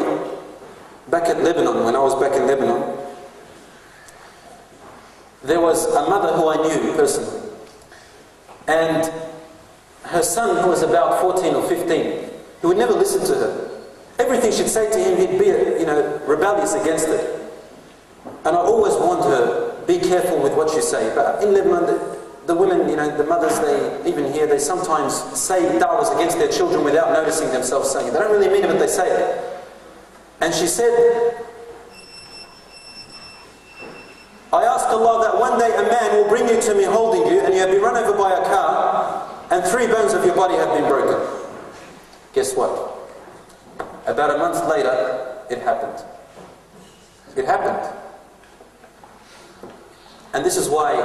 Speaker 1: back at Lebanon, when I was back in Lebanon. There was a mother who I knew personally, and her son, who was about 14 or 15, he would never listen to her. Everything she'd say to him, he'd be, rebellious against it. And I always warned her, be careful with what you say. But in Lebanon, the women, the mothers, they sometimes say da'was against their children without noticing themselves saying it. They don't really mean it, but they say it. And she said, I ask Allah that one day a man will bring you to me holding you, and you have been run over by a car, and 3 bones of your body have been broken. Guess what? About a month later, it happened. It happened. And this is why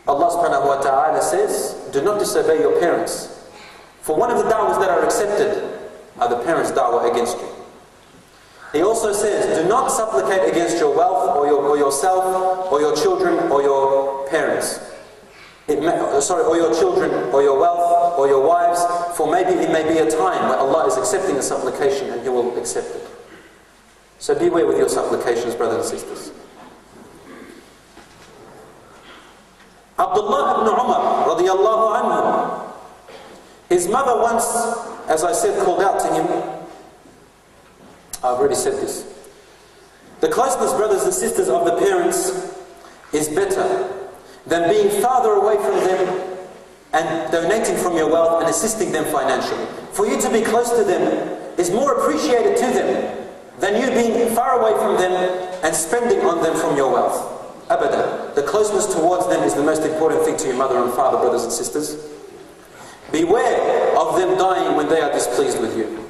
Speaker 1: Allah subhanahu wa ta'ala says, do not disobey your parents. For one of the da'was that are accepted are the parents' da'wah against you. He also says, do not supplicate against your wealth or yourself or your children or your parents. Or your children or your wealth or your wives, for maybe it may be a time where Allah is accepting a supplication and He will accept it. So beware with your supplications, brothers and sisters. Abdullah ibn Umar radiyallahu anhu, his mother once, as I said, called out to him. I've already said this. The closeness, brothers and sisters, of the parents is better than being farther away from them and donating from your wealth and assisting them financially. For you to be close to them is more appreciated to them than you being far away from them and spending on them from your wealth. Abadan. The closeness towards them is the most important thing to your mother and father, brothers and sisters. Beware of them dying when they are displeased with you.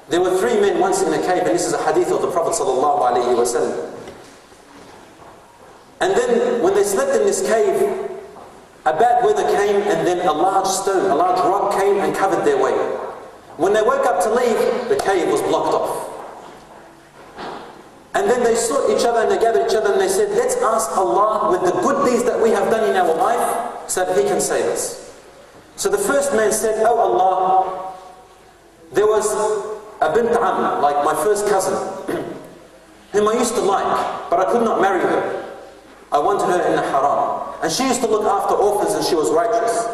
Speaker 1: There were 3 men once in a cave, and this is a hadith of the Prophet ﷺ. And then when they slept in this cave, a bad weather came, and then a large stone, a large rock came and covered their way. When they woke up to leave, the cave was blocked off. And then they sought each other and they gathered each other and they said, let's ask Allah with the good deeds that we have done in our life so that He can save us. So the first man said, oh Allah, there was a bint am, like my first cousin, whom I used to like, but I could not marry her. I wanted her in the haram. And she used to look after orphans and she was righteous.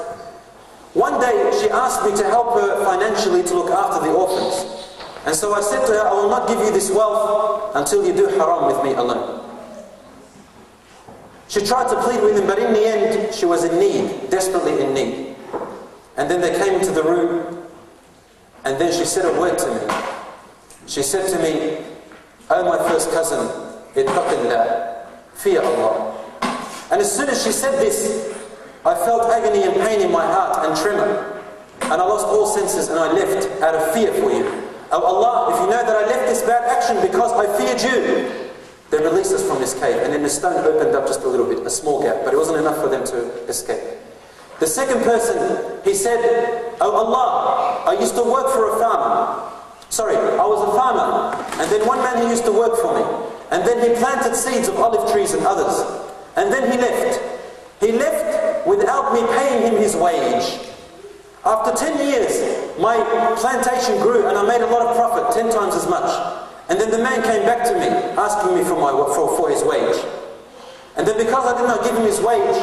Speaker 1: One day she asked me to help her financially to look after the orphans. And so I said to her, I will not give you this wealth until you do haram with me alone. She tried to plead with him, but in the end she was in need, desperately in need. And then they came into the room, and then she said a word to me. She said to me, oh my first cousin, ittaqillah, fear Allah. And as soon as she said this, I felt agony and pain in my heart and tremor. And I lost all senses and I left out of fear for you. Oh Allah, if you know that I left this bad action because I feared you, then release us from this cave. And then the stone opened up just a little bit, a small gap, but it wasn't enough for them to escape. The second person, he said, oh Allah, I used to work for a farmer. Sorry, I was a farmer. And then one man, he used to work for me. And then he planted seeds of olive trees and others. And then he left. He left without me paying him his wage. After 10 years, my plantation grew and I made a lot of profit, 10 times as much. And then the man came back to me, asking me for his wage. And then because I did not give him his wage,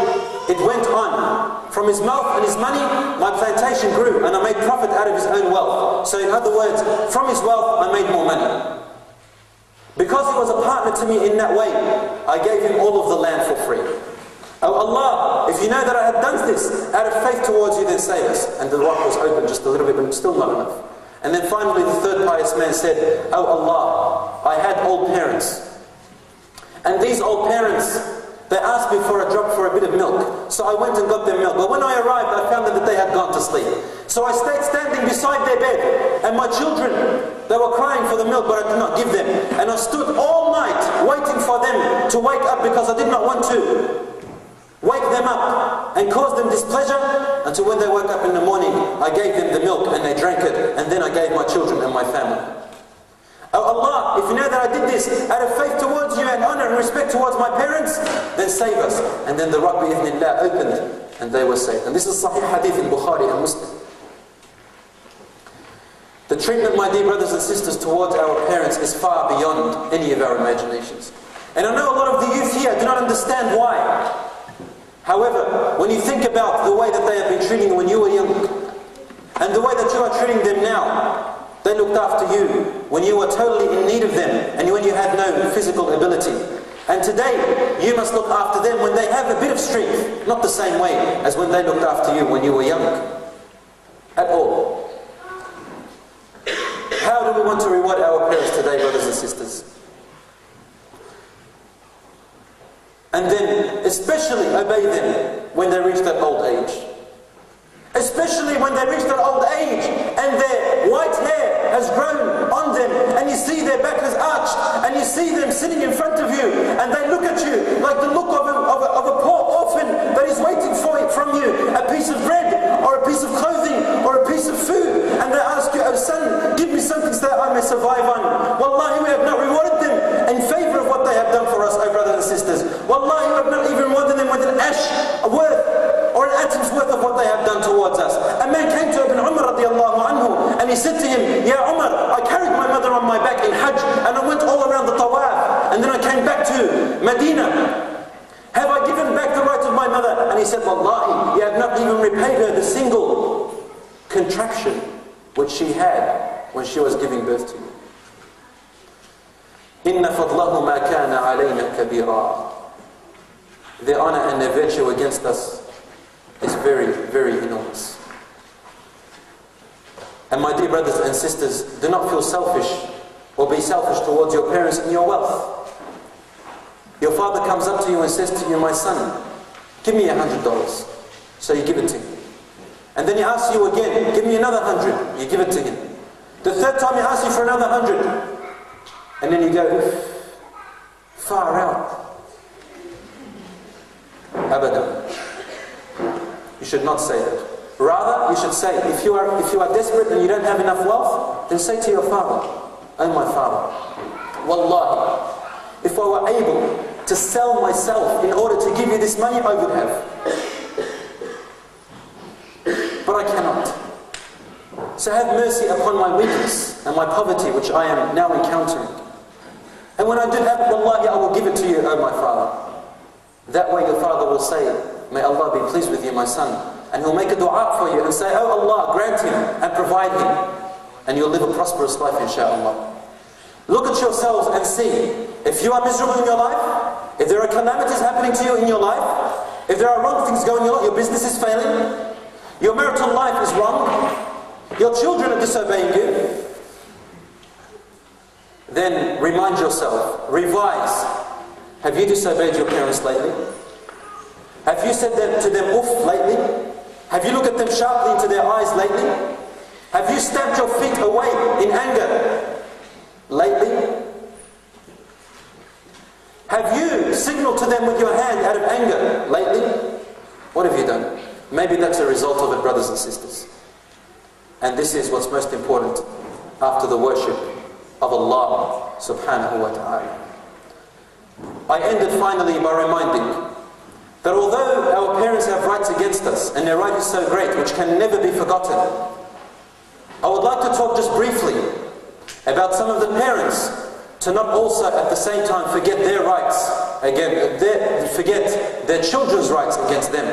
Speaker 1: it went on. From his mouth and his money, my plantation grew and I made profit out of his own wealth. So in other words, from his wealth, I made more money. Because he was a partner to me in that way, I gave him all of the land for free. Oh Allah, if you know that I had done this out of faith towards you, then save us. And the rock was open just a little bit, but still not enough. And then finally the third pious man said, oh Allah, I had old parents. And these old parents, they asked me for a bit of milk. So I went and got them milk. But when I arrived, I found that they had gone to sleep. So I stayed standing beside their bed. And my children, they were crying for the milk, but I could not give them. And I stood all night waiting for them to wake up because I did not want to wake them up and cause them displeasure until when they woke up in the morning, I gave them the milk and they drank it. And then I gave my children and my family. Oh Allah, if you know that I did this out of faith towards you and honor and respect towards my parents, then save us. And then the rock bi'idhnillah opened and they were saved. And this is Sahih Hadith in Bukhari and Muslim. The treatment, my dear brothers and sisters, towards our parents is far beyond any of our imaginations. And I know a lot of the youth here do not understand why. However, when you think about the way that they have been treating you when you were young, and the way that you are treating them now, they looked after you when you were totally in need of them and when you had no physical ability. And today, you must look after them when they have a bit of strength, not the same way as when they looked after you when you were young. At all. How do we want to reward our parents today, brothers and sisters? And then, especially obey them when they reach that old age. Especially when they reach that old age and their white hair has grown on them and you see their back has arched and you see them sitting in front of you and they look at you like the look of a poor orphan that is waiting from you a piece of bread or a piece of clothing or a piece of food, and they ask you, oh son, give me something so that I may survive on. Wallahi, we have not rewarded them in favor of what they have done for us, oh brothers and sisters. Wallahi, we have not even rewarded them with an ash worth or an atom's worth of what they have done towards us. A man came to Ibn Umar radiallahu anhu and he said to him, Ya Umar, I carried my mother on my back in Hajj and I went all around the Tawaf and then I came back to Medina. Have I given back the right of my mother? And he said, Wallahi, you have not even repaid her the single contraction which she had when she was giving birth to you. إِنَّ فَضْلَهُ مَا كَانَ عَلَيْنَا كَبِيرًا. Their honor and their virtue against us is very, very enormous. And my dear brothers and sisters, do not feel selfish or be selfish towards your parents and your wealth. Your father comes up to you and says to you, my son, Give me $100. So you give it to him. And then he asks you again, give me another 100. You give it to him. The third time he asks you for another 100. And then you go, far out. Abadan. You should not say that. Rather, you should say, if you are desperate and you don't have enough wealth, then say to your father, oh my father, Wallahi, if I were able to sell myself in order to give you this money, I would have. But I cannot. So have mercy upon my weakness and my poverty, which I am now encountering. And when I do that, Wallahi, I will give it to you, oh my father. That way your father will say, may Allah be pleased with you, my son. And he'll make a dua for you and say, oh Allah, grant him and provide him. And you'll live a prosperous life, inshaAllah. Look at yourselves and see, if you are miserable in your life, if there are calamities happening to you in your life, if there are wrong things going on in your life, your business is failing, your marital life is wrong, your children are disobeying you, then remind yourself, revise. Have you disobeyed your parents lately? Have you said to them oof lately? Have you looked at them sharply into their eyes lately? Have you stamped your feet away in anger lately? Have you signaled to them with your hand out of anger lately? What have you done? Maybe that's a result of it, brothers and sisters. And this is what's most important after the worship of Allah subhanahu wa ta'ala. I ended finally by reminding that although our parents have rights against us, and their right is so great, which can never be forgotten, I would like to talk just briefly about some of the parents to not also at the same time forget their rights, forget their children's rights against them.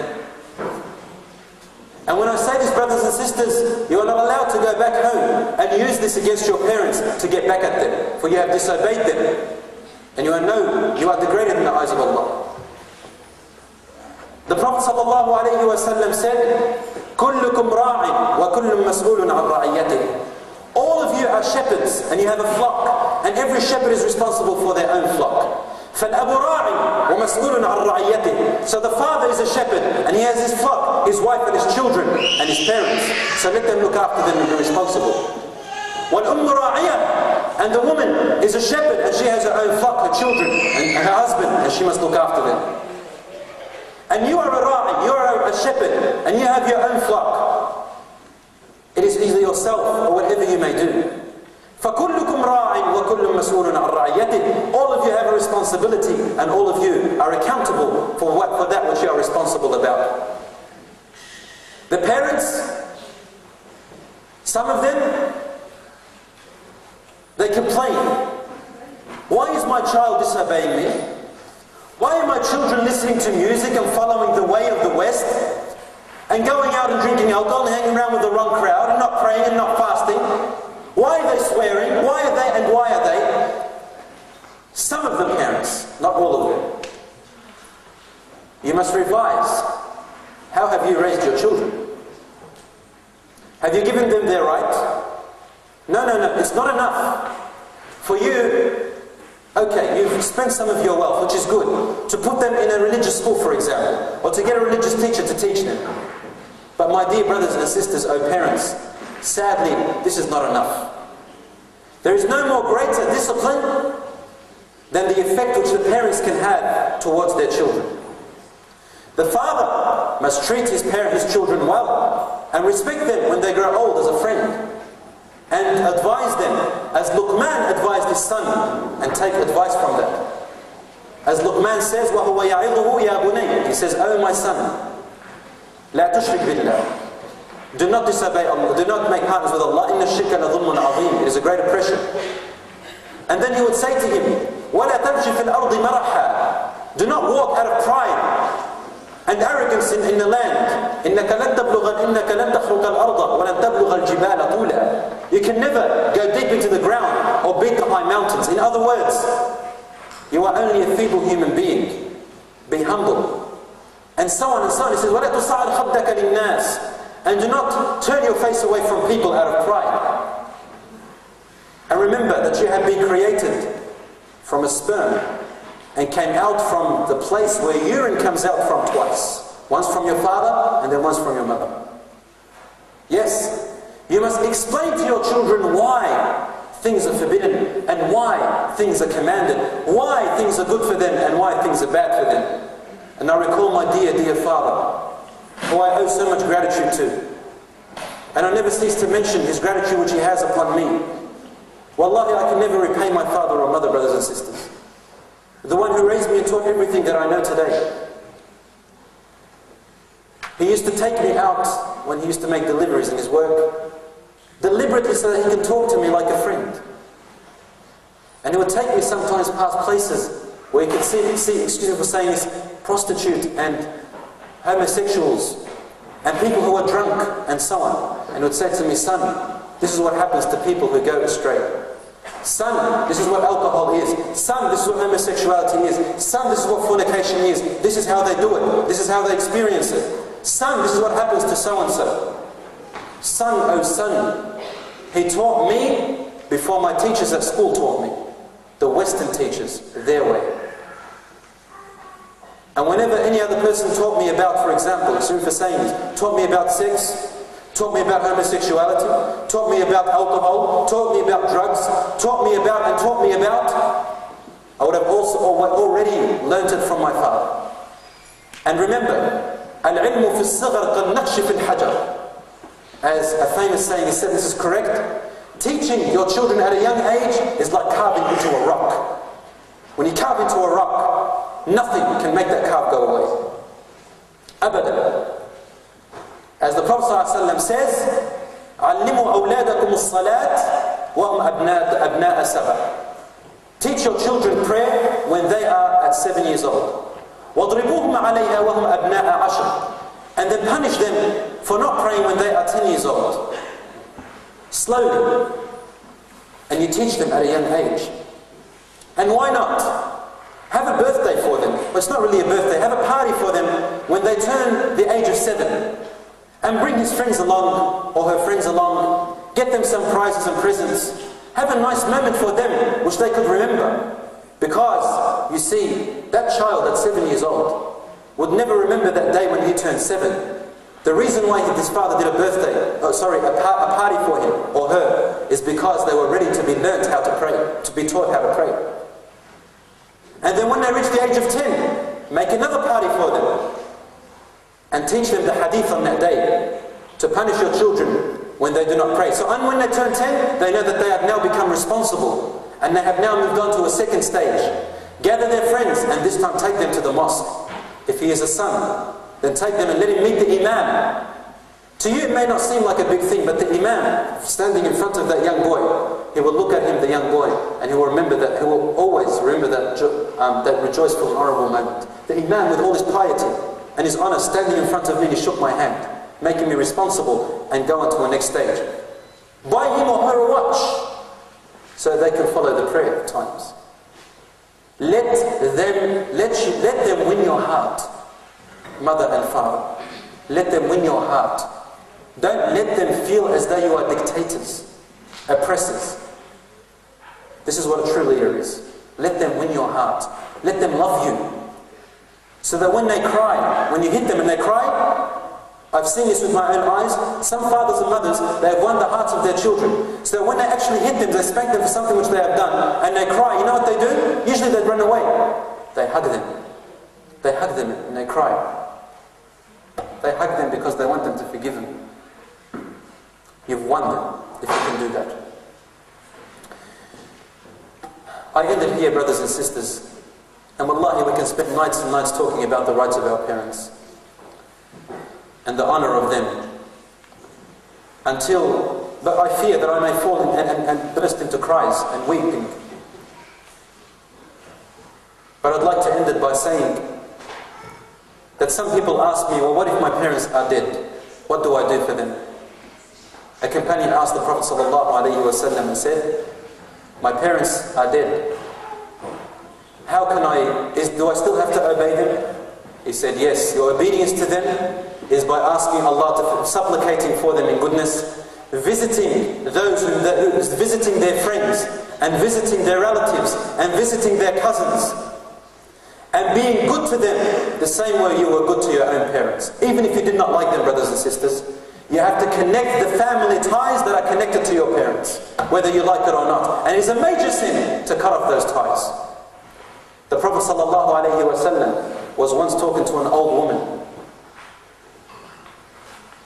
Speaker 1: And when I say this, brothers and sisters, you are not allowed to go back home and use this against your parents to get back at them, for you have disobeyed them. And you are degraded in the eyes of Allah. The Prophet ﷺ said, كُلُّكُمْ رَاعٍ وَكُلٌّ مَسْئُولٌ عَنْ رَعِيَّتِهِ. All of you are shepherds, and you have a flock, and every shepherd is responsible for their own flock. فَالْأَبُ رَاعٍ وَمَسْئُولٌ عَنْ رَعِيَّتِهِ. So the father is a shepherd, and he has his flock, his wife and his children, and his parents. So let them look after them and be responsible. وَالْأُمُّ رَاعِيَةٌ. And the woman is a shepherd, and she has her own flock, her children, and her husband, and she must look after them. And you are a ra'i, you are a shepherd, and you have your own flock. It is either yourself or whatever you may do. فَكُلُّكُمْ رَاعٍ وَكُلٌّ مَسْئُولٌ عَنْ رَعِيَّتِهِ. All of you have a responsibility, and all of you are accountable for that which you are responsible about. The parents, some of them, they complain. Why is my child disobeying me? Why are my children listening to music and following the way of the West and going out and drinking alcohol and hanging around with the wrong crowd and not praying and not fasting? Why are they swearing? Why are they and why are they? Some of them parents, not all of them. You must revise. How have you raised your children? Have you given them their right? No, it's not enough. For you, okay, you've spent some of your wealth, which is good, to put them in a religious school, for example, or to get a religious teacher to teach them. But my dear brothers and sisters, oh parents, sadly, this is not enough. There is no more greater discipline than the effect which the parents can have towards their children. The father must treat his children well, and respect them when they grow old as a friend, and advise them, as Luqman advised his son, and take advice from that. As Luqman says, وَهُوَ يَعِظُهُ يَا بُنَيْ. He says, oh my son, لَا تُشْرِكْ بِاللَّهِ. Do not disobey Allah, do not make partners with Allah. إِنَّ الشِّرْكَ لَظُلْمٌ عَظِيمٌ. It is a great oppression. And then he would say to him, وَلَا تَمْشِ فِي الْأَرْضِ مَرَحًا. Do not walk out of pride and arrogance in the land. إِنَّكَ لَن تَبْلُغَ إِنَّكَ لَن تَخْرُقَ الْأَرْضَ وَلَن تَبْلُغَ الْجِبَالَ طُولًا. You can never go deep into the ground or beat the high mountains. In other words, you are only a feeble human being. Be humble. And so on and so on. He says, وَلَا تُصَعَرْ خَدَّكَ لِلنَّاسِ. And do not turn your face away from people out of pride. And remember that you have been created from a sperm. and came out from the place where urine comes out from twice. Once from your father and then once from your mother. Yes, you must explain to your children why things are forbidden and why things are commanded, why things are good for them and why things are bad for them. And I recall my dear father, who I owe so much gratitude to. And I never cease to mention his gratitude which he has upon me. Wallahi, I can never repay my father or mother, brothers and sisters. The one who raised me and taught everything that I know today. He used to take me out when he used to make deliveries in his work, deliberately so that he can talk to me like a friend. And he would take me sometimes past places where he could see, excuse me for saying this, prostitute and homosexuals and people who are drunk and so on. And he would say to me, son, this is what happens to people who go astray. Son, this is what alcohol is. Son, this is what homosexuality is. Son, this is what fornication is. This is how they do it. This is how they experience it. Son, this is what happens to so-and-so. Son, oh son, he taught me before my teachers at school taught me. The Western teachers, their way. And whenever any other person taught me about, for example, sorry for saying this, taught me about sex, taught me about homosexuality, taught me about alcohol, taught me about drugs, taught me about, I would have also already learnt it from my father. And remember, al-ilmu fi as-saghar kal-naqsh fi al-hajar. As a famous saying is said, this is correct. Teaching your children at a young age is like carving into a rock. When you carve into a rock, nothing can make that carve go away. Abadan. As the Prophet ﷺ says, عَلِّمُوا أَوْلَادَكُمُ الصَّلَاةِ وَهُمْ أَبْنَاءَ سَبَعٍ. Teach your children prayer when they are at 7 years old. وَاضْرِبُوهُمْ عَلَيْهَا وَهُمْ أَبْنَاءَ عَشْرٍ. And then punish them for not praying when they are 10 years old. Slowly. And you teach them at a young age. And why not? Have a birthday for them. Well, it's not really a birthday. Have a party for them when they turn the age of 7. And bring his friends along, or her friends along. Get them some prizes and presents. Have a nice moment for them, which they could remember. Because, you see, that child at 7 years old would never remember that day when he turned 7. The reason why his father did a party for him or her is because they were ready to be learnt how to pray, to be taught how to pray. And then when they reach the age of 10, make another party for them and teach them the hadith on that day to punish your children when they do not pray. So and when they turn 10, they know that they have now become responsible and they have now moved on to a second stage. Gather their friends and this time take them to the mosque. If he is a son, then take them and let him meet the imam. To you it may not seem like a big thing, but the imam standing in front of that young boy, he will look at him, the young boy, and he will remember that, he will always remember that rejoiceful and honorable moment. The imam with all his piety and his honor standing in front of me, he shook my hand, making me responsible and go on to the next stage. Buy him or her a watch so they can follow the prayer at times. Let them win your heart, mother and father. Let them win your heart. Don't let them feel as though you are dictators, oppressors. This is what a true leader is. Let them win your heart. Let them love you. So that when they cry, when you hit them and they cry, I've seen this with my own eyes, some fathers and mothers, they have won the hearts of their children. So that when they actually hit them, they spank them for something which they have done, and they cry, you know what they do? Usually they run away. They hug them. They hug them and they cry. They hug them because they want them to forgive them. You've won them if you can do that. I end it here, brothers and sisters. And wallahi, we can spend nights and nights talking about the rights of our parents and the honor of them but I fear that I may fall and burst into cries and weeping. But I'd like to end it by saying that some people ask me, well, what if my parents are dead? What do I do for them? A companion asked the Prophet ﷺ and said, my parents are dead. How can do I still have to obey them? He said, yes, your obedience to them is by asking Allah, supplicating for them in goodness, visiting visiting their friends, and visiting their relatives, and visiting their cousins, and being good to them the same way you were good to your own parents. Even if you did not like them, brothers and sisters, you have to connect the family ties that are connected to your parents, whether you like it or not. And it's a major sin to cut off those ties. The Prophet ﷺ was once talking to an old woman,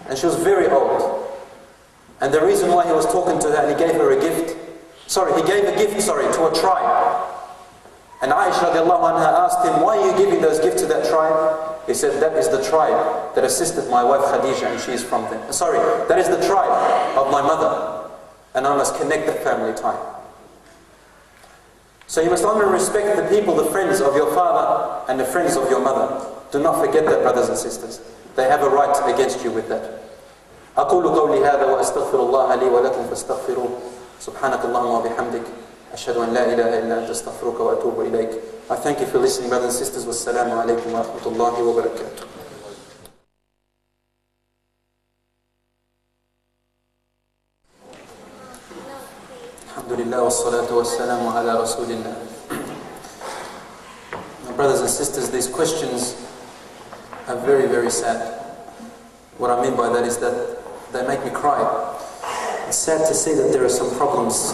Speaker 1: and she was very old. And the reason why he was talking to her, and he gave her a gift, he gave a gift to a tribe. And Aisha radiallahu anha asked him, why are you giving those gifts to that tribe? He said, that is the tribe that assisted my wife Khadija, and she is from them. That is the tribe of my mother, and I must connect that family tie. So you must honor and respect the people, the friends of your father and the friends of your mother. Do not forget that, brothers and sisters. They have a right against you with that. أقول قولي هذا وأستغفر الله لي ولكم فاستغفروه سبحانك اللهم وبحمدك أشهد أن لا إله إلا أنت أستغفرك وأتوب إليك. I thank you for listening, brothers and sisters. Wassalamu alaikum wa rahmatullahi wa barakatuh. Alhamdulillah wassalatu wassalamu ala rasulillah. Brothers and sisters, these questions are very, very sad. What I mean by that is that they make me cry. It's sad to see that there are some problems,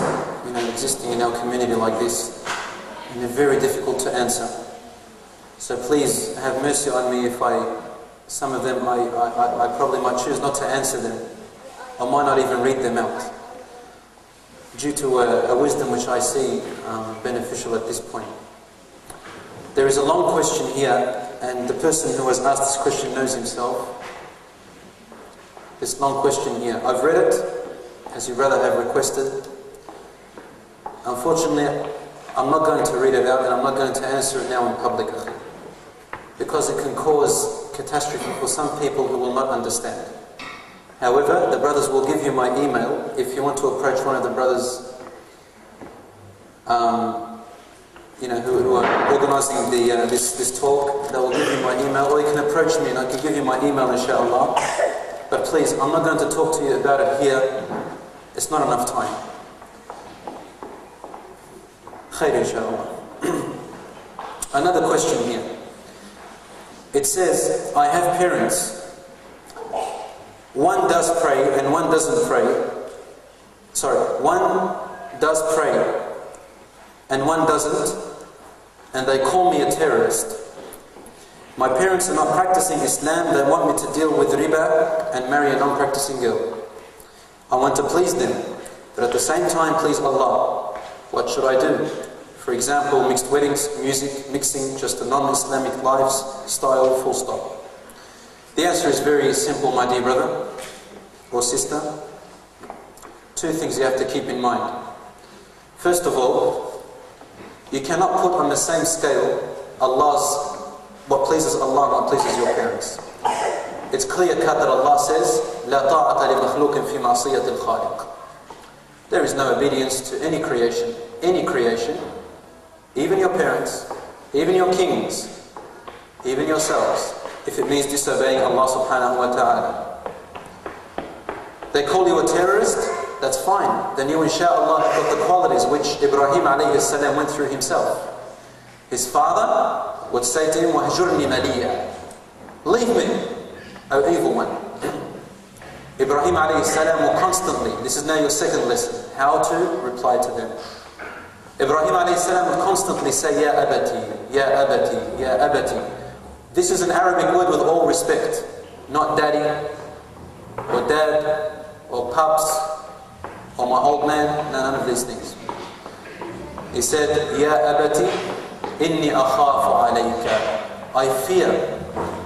Speaker 1: existing in our community like this, and they're very difficult to answer. So please have mercy on me if some of them I probably might choose not to answer them. I might not even read them out, due to a wisdom which I see beneficial at this point. There is a long question here, and the person who has asked this question knows himself. This long question here, I've read it, as your brother have requested. Unfortunately, I'm not going to read it out, and I'm not going to answer it now in public, because it can cause catastrophe for some people who will not understand. However, the brothers will give you my email if you want to approach one of the brothers who are organising this talk. They will give you my email, or you can approach me and I can give you my email, inshallah. But please, I'm not going to talk to you about it here. It's not enough time. Khair, inshallah. Another question here. It says, I have parents. One does pray and one doesn't pray. One does pray and one doesn't, and they call me a terrorist. My parents are not practicing Islam. They want me to deal with riba and marry a non-practicing girl. I want to please them, but at the same time please Allah. What should I do? For example, mixed weddings, music, mixing, just a non-Islamic lifestyle, full stop. The answer is very simple, my dear brother or sister. Two things you have to keep in mind. First of all, you cannot put on the same scale what pleases Allah and what pleases your parents. It's clear cut that Allah says, لا طاعة لمخلوق في معصية الخالق. There is no obedience to any creation, even your parents, even your kings, even yourselves, if it means disobeying Allah subhanahu wa ta'ala. They call you a terrorist, that's fine. Then you inshallah have got the qualities which Ibrahim alayhi salam went through himself. His father would say to him, وَهْجُرْنِ مَلِيًّا, leave me, O evil one. Ibrahim alayhi salam will constantly, this is now your second lesson, how to reply to them. Ibrahim alayhi salam will constantly say, Ya abati, Ya abati, Ya abati. This is an Arabic word with all respect, not daddy, or dad, or pops, or my old man, none of these things. He said, Ya abati, inni akhafu alayka. I fear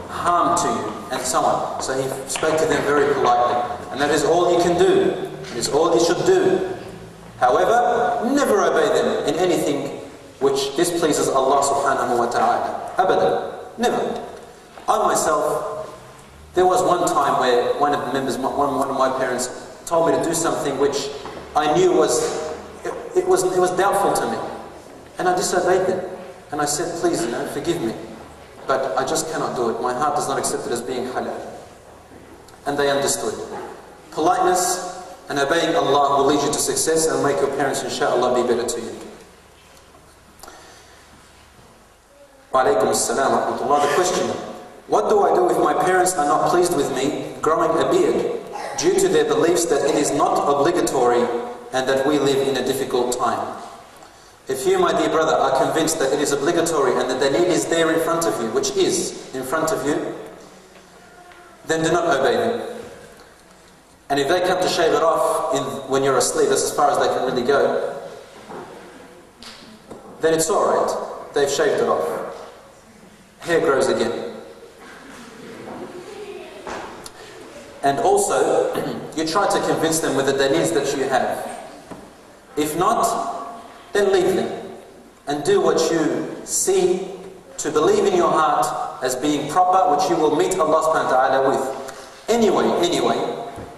Speaker 1: harm to you, and so on. So he spoke to them very politely. And that is all he can do. It is all he should do. However, never obey them in anything which displeases Allah subhanahu wa ta'ala. Abadan. Never. I myself, there was one time where one of the members, one of my parents told me to do something which I knew it was doubtful to me. And I disobeyed them. And I said, please, forgive me. But I just cannot do it. My heart does not accept it as being halal. And they understood. Politeness and obeying Allah will lead you to success and make your parents, inshallah, be better to you. Wa alaykum as-salam wa rahmatullah. The question: what do I do if my parents are not pleased with me growing a beard due to their beliefs that it is not obligatory and that we live in a difficult time? If you, my dear brother, are convinced that it is obligatory and that the dalil is there in front of you, which is in front of you, then do not obey them. And if they come to shave it off when you're asleep, that's as far as they can really go, then it's alright. They've shaved it off. Hair grows again. And also, you try to convince them with the dalils that you have. If not, then leave them and do what you see to believe in your heart as being proper, which you will meet Allah subhanahu wa ta'ala with. Anyway,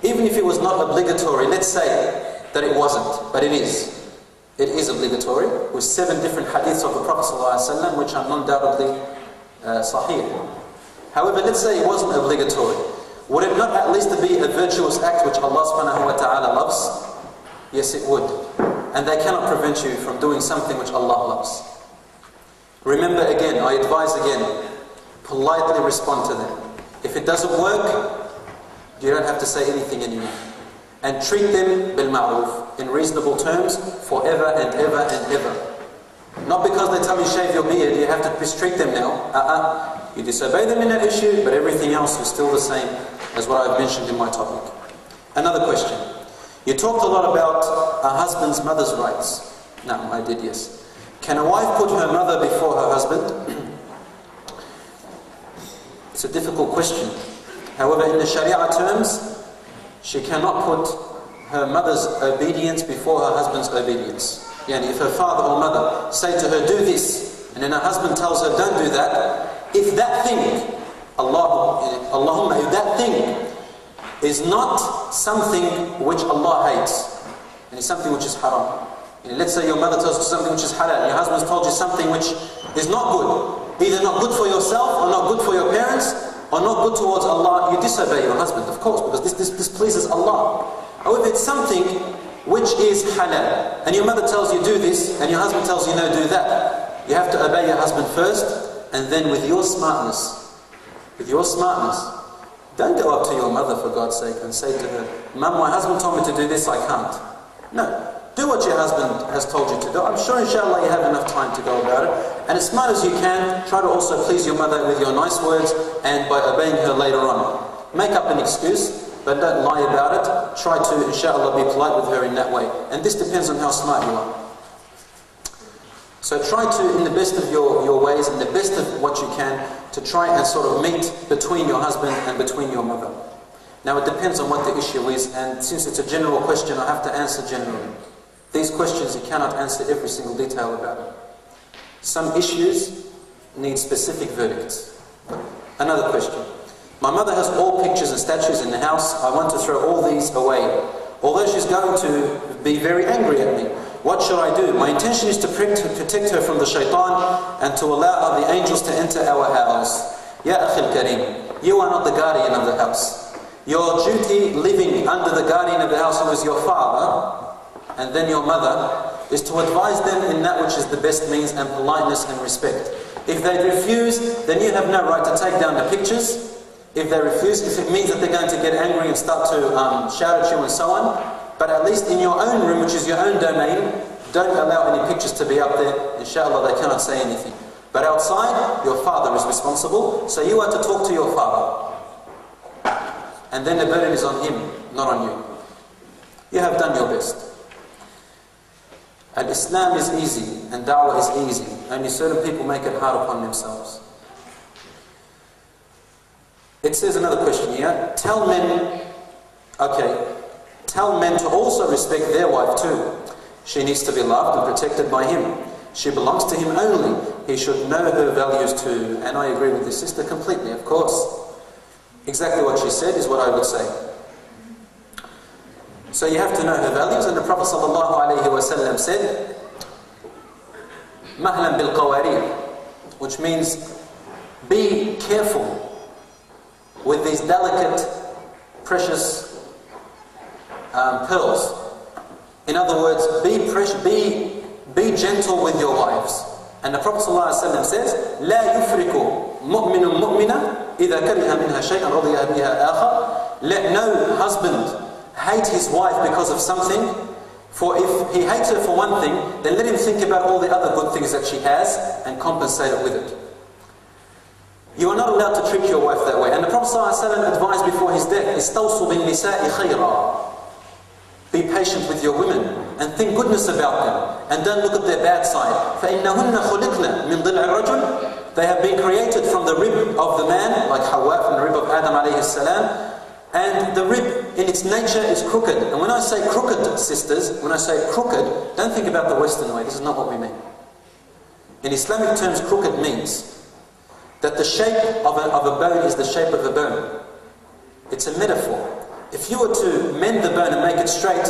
Speaker 1: even if it was not obligatory, let's say that it wasn't, but it is. It is obligatory, with 7 different hadiths of the Prophet ﷺ, which are undoubtedly sahih. However, let's say it wasn't obligatory. Would it not at least be a virtuous act which Allah subhanahu wa ta'ala loves? Yes, it would. And they cannot prevent you from doing something which Allah loves. Remember again, I advise again, politely respond to them. If it doesn't work, you don't have to say anything anymore. And treat them bil ma'ruf, in reasonable terms, forever and ever and ever. Not because they tell you shave your beard, you have to mistreat them now. You disobey them in that issue, but everything else is still the same as what I've mentioned in my topic. Another question. You talked a lot about a husband's mother's rights. No, I did, yes. Can a wife put her mother before her husband? It's a difficult question. However, in the Sharia terms, she cannot put her mother's obedience before her husband's obedience. Yani if her father or mother say to her, do this, and then her husband tells her, don't do that, if that thing, Allahumma, if that thing is not something which Allah hates, and it's something which is haram. Let's say your mother tells you something which is halal, and your husband's told you something which is not good, either not good for yourself, or not good for your parents, or not good towards Allah, you disobey your husband, of course, because this pleases Allah. However, it's something which is halal, and your mother tells you do this, and your husband tells you no, do that. You have to obey your husband first, and then with your smartness, don't go up to your mother, for God's sake, and say to her, Mum, my husband told me to do this, I can't. No. Do what your husband has told you to do. I'm sure, inshallah, you have enough time to go about it. And as smart as you can, try to also please your mother with your nice words and by obeying her later on. Make up an excuse, but don't lie about it. Try to, inshallah, be polite with her in that way. And this depends on how smart you are. So try to, in the best of your ways, in the best of what you can, to try and sort of meet between your husband and between your mother. Now it depends on what the issue is, and since it's a general question, I have to answer generally. These questions, you cannot answer every single detail about it. Some issues need specific verdicts. Another question. My mother has all pictures and statues in the house. I want to throw all these away. Although she's going to be very angry at me. What should I do? My intention is to protect her from the shaitan and to allow the angels to enter our house. Ya akhil kareem, you are not the guardian of the house. Your duty living under the guardian of the house, who is your father, and then your mother, is to advise them in that which is the best means and politeness and respect. If they refuse, then you have no right to take down the pictures. If they refuse, if it means that they're going to get angry and start to shout at you and so on, but at least in your own room, which is your own domain, don't allow any pictures to be up there. Inshallah, they cannot say anything. But outside, your father is responsible, so you are to talk to your father. And then the burden is on him, not on you. You have done your best. And Islam is easy, and da'wah is easy. Only certain people make it hard upon themselves. It says another question here. Tell men to also respect their wife too. She needs to be loved and protected by him. She belongs to him only. He should know her values too. And I agree with this sister completely, of course. Exactly what she said is what I would say. So you have to know her values, and the Prophet ﷺ said, Mahlan bil qawarir, which means be careful with these delicate, precious pearls. In other words, be gentle with your wives. And the Prophet ﷺ says, لا يفرق مؤمن مؤمنة إذا كره منها شيئا رضي بها آخر. Let no husband hate his wife because of something, for if he hates her for one thing, then let him think about all the other good things that she has and compensate it with it. You are not allowed to treat your wife that way. And the Prophet ﷺ advised before his death, استوصوا بالنساء خيرا. Be patient with your women and think goodness about them and don't look at their bad side. فإنهن خلقن من ضلع الرجل. They have been created from the rib of the man, like Hawa from the rib of Adam alayhi salam. And the rib in its nature is crooked. And when I say crooked, sisters, when I say crooked, don't think about the Western way. This is not what we mean. In Islamic terms, crooked means that the shape of a bone is the shape of a bone. It's a metaphor. If you were to mend the bone and make it straight,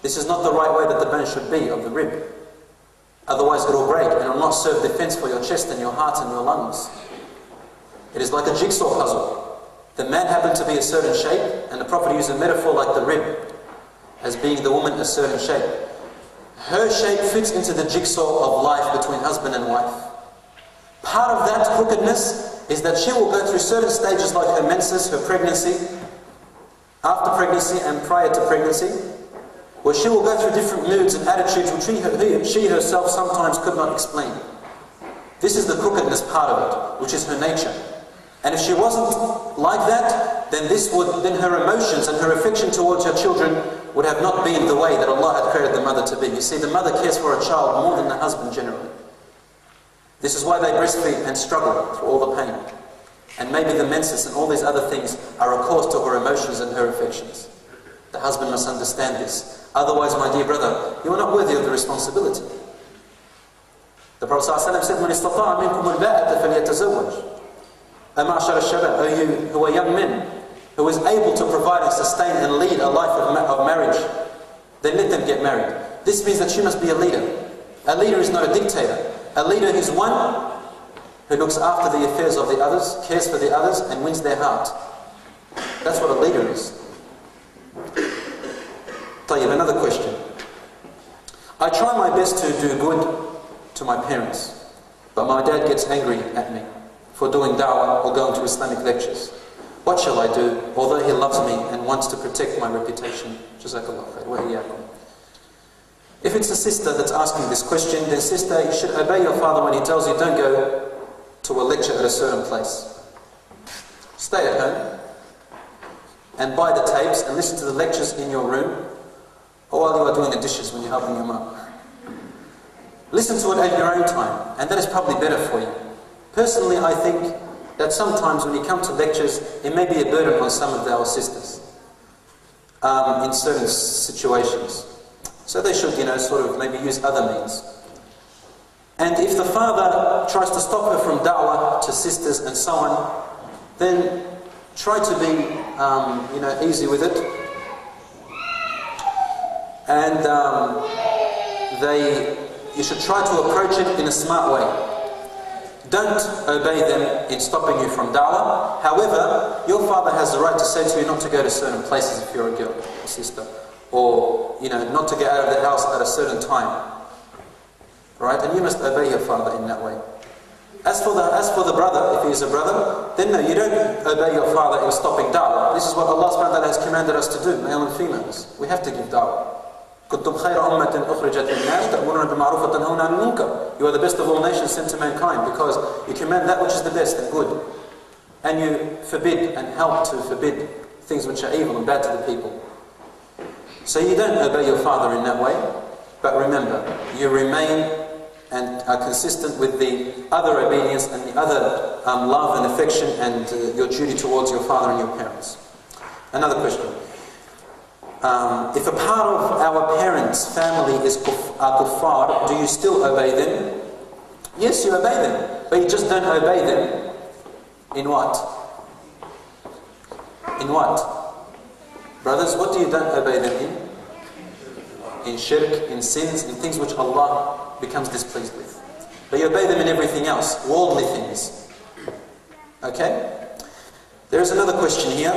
Speaker 1: this is not the right way that the bone should be of the rib. Otherwise it will break and it will not serve defense for your chest and your heart and your lungs. It is like a jigsaw puzzle. The man happened to be a certain shape, and the Prophet used a metaphor like the rib as being the woman a certain shape. Her shape fits into the jigsaw of life between husband and wife. Part of that crookedness is that she will go through certain stages like her menses, her pregnancy, after pregnancy and prior to pregnancy, where she will go through different moods and attitudes which she herself sometimes could not explain. This is the crookedness part of it, which is her nature. And if she wasn't like that, then her emotions and her affection towards her children would have not been the way that Allah had created the mother to be. You see, the mother cares for a child more than the husband generally. This is why they breastfeed and struggle through all the pain. And maybe the menses and all these other things are a cause to her emotions and her affections. The husband must understand this. Otherwise, my dear brother, you are not worthy of the responsibility. The Prophet ﷺ said, مَنِ اسْتَطَاعَ مِنْكُمُ الْبَاءَةَ فَلْيَتَزَوَّجْ. أَمَعْشَرَ الشَّبَابِ, O you who are young men, who is able to provide and sustain and lead a life of marriage, then let them get married. This means that you must be a leader. A leader is not a dictator. A leader is one who looks after the affairs of the others, cares for the others, and wins their heart. That's what a leader is. Tayyib, another question. I try my best to do good to my parents, but my dad gets angry at me for doing da'wah or going to Islamic lectures. What shall I do, although he loves me and wants to protect my reputation? Jazakallah khair wa iyyakum. If it's a sister that's asking this question, then sister, you should obey your father when he tells you don't go to a lecture at a certain place. Stay at home and buy the tapes and listen to the lectures in your room or while you are doing the dishes when you're helping your mum. Listen to it at your own time, and that is probably better for you. Personally, I think that sometimes when you come to lectures, it may be a burden on some of our sisters in certain situations. So they should, sort of maybe use other means. And if the father tries to stop her from da'wah to sisters and so on, then try to be, easy with it. And you should try to approach it in a smart way. Don't obey them in stopping you from da'wah. However, your father has the right to say to you not to go to certain places if you're a girl, a sister. Or, not to get out of the house at a certain time. Right? And you must obey your father in that way. As for the brother, if he is a brother, then no, you don't obey your father in stopping da'wah. This is what Allah subhanahu wa ta'ala has commanded us to do, male and females. We have to give da'wah. كنتم خير أمة أخرجت للناس تأمرون بالمعروف وتنهون عن المنكر. You are the best of all nations sent to mankind because you command that which is the best and good. And you forbid and help to forbid things which are evil and bad to the people. So you don't obey your father in that way, but remember, you remain and are consistent with the other obedience and the other love and affection and your duty towards your father and your parents. Another question. If a part of our parents' family are kuffar, do you still obey them? Yes, you obey them, but you just don't obey them in what? In what? Brothers, what do you don't obey them in? In shirk, in sins, in things which Allah becomes displeased with. But you obey them in everything else, worldly things. Okay? There is another question here.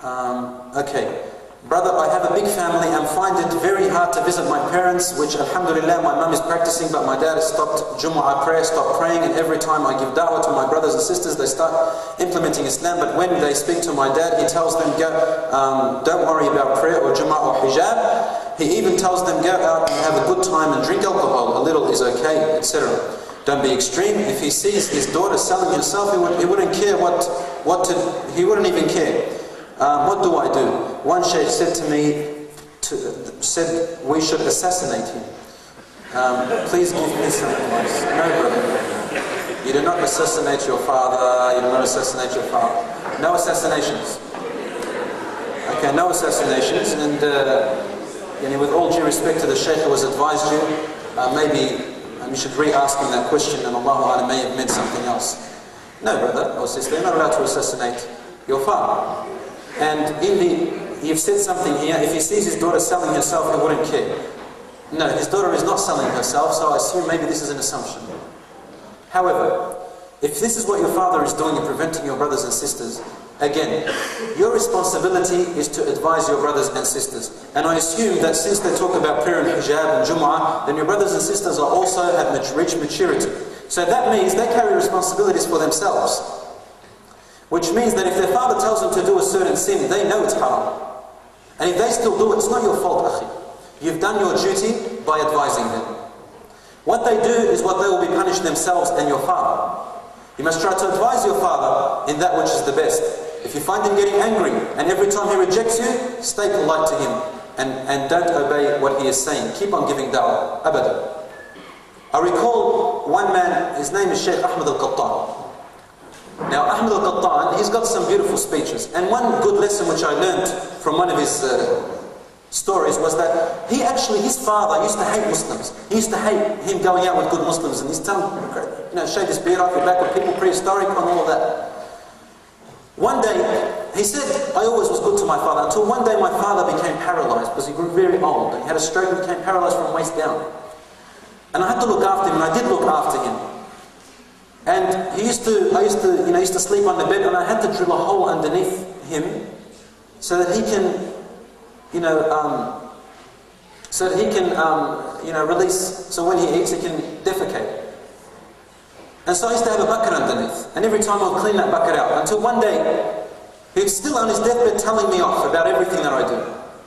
Speaker 2: Okay. Brother, I have a big family and find it very hard to visit my parents, which alhamdulillah my mum is practicing, but my dad has stopped Jumu'ah prayer, stopped praying, and every time I give da'wah to my brothers and sisters, they start implementing Islam, but when they speak to my dad, he tells them, don't worry about prayer or Jumu'ah or hijab. He even tells them, go out and have a good time and drink alcohol, a little is okay, etc. Don't be extreme. If he sees his daughter selling herself, he wouldn't care he wouldn't even care. What do I do? One sheikh said to me, said we should assassinate him. Please give me some advice. No, brother. You do not assassinate your father, you do not assassinate your father. No assassinations. Okay, no assassinations. And with all due respect to the sheikh who has advised you, maybe you should re-ask him that question, and Allah may have meant something else. No, brother or sister, you're not allowed to assassinate your father. And you've said something here, if he sees his daughter selling herself, he wouldn't care. No, his daughter is not selling herself, so I assume maybe this is an assumption. However, if this is what your father is doing in preventing your brothers and sisters, again, your responsibility is to advise your brothers and sisters. And I assume that since they talk about prayer and hijab and Jumu'ah, then your brothers and sisters are also have reached maturity. So that means they carry responsibilities for themselves. Which means that if their father tells them to do a certain sin, they know it's haram. And if they still do it, it's not your fault, akhi. You've done your duty by advising them. What they do is what they will be punished themselves and your father. You must try to advise your father in that which is the best. If you find him getting angry, and every time he rejects you, stay polite to him, and don't obey what he is saying. Keep on giving da'wah, abadan. I recall one man, his name is Sheikh Ahmed Al-Qattan. Now Ahmed Al-Qattan, he's got some beautiful speeches, and one good lesson which I learned from one of his stories was that his father used to hate Muslims. He used to hate him going out with good Muslims, and he's telling him, shave this beard off your back with people prehistoric and all of that. One day, he said, I always was good to my father, until one day my father became paralyzed because he grew very old, and he had a stroke and became paralyzed from waist down. And I had to look after him, and I did look after him. And I used to sleep on the bed, and I had to drill a hole underneath him so that he can, release. So when he eats, he can defecate. And so I used to have a bucket underneath, and every time I'd clean that bucket out. Until one day, he was still on his deathbed telling me off about everything that I do.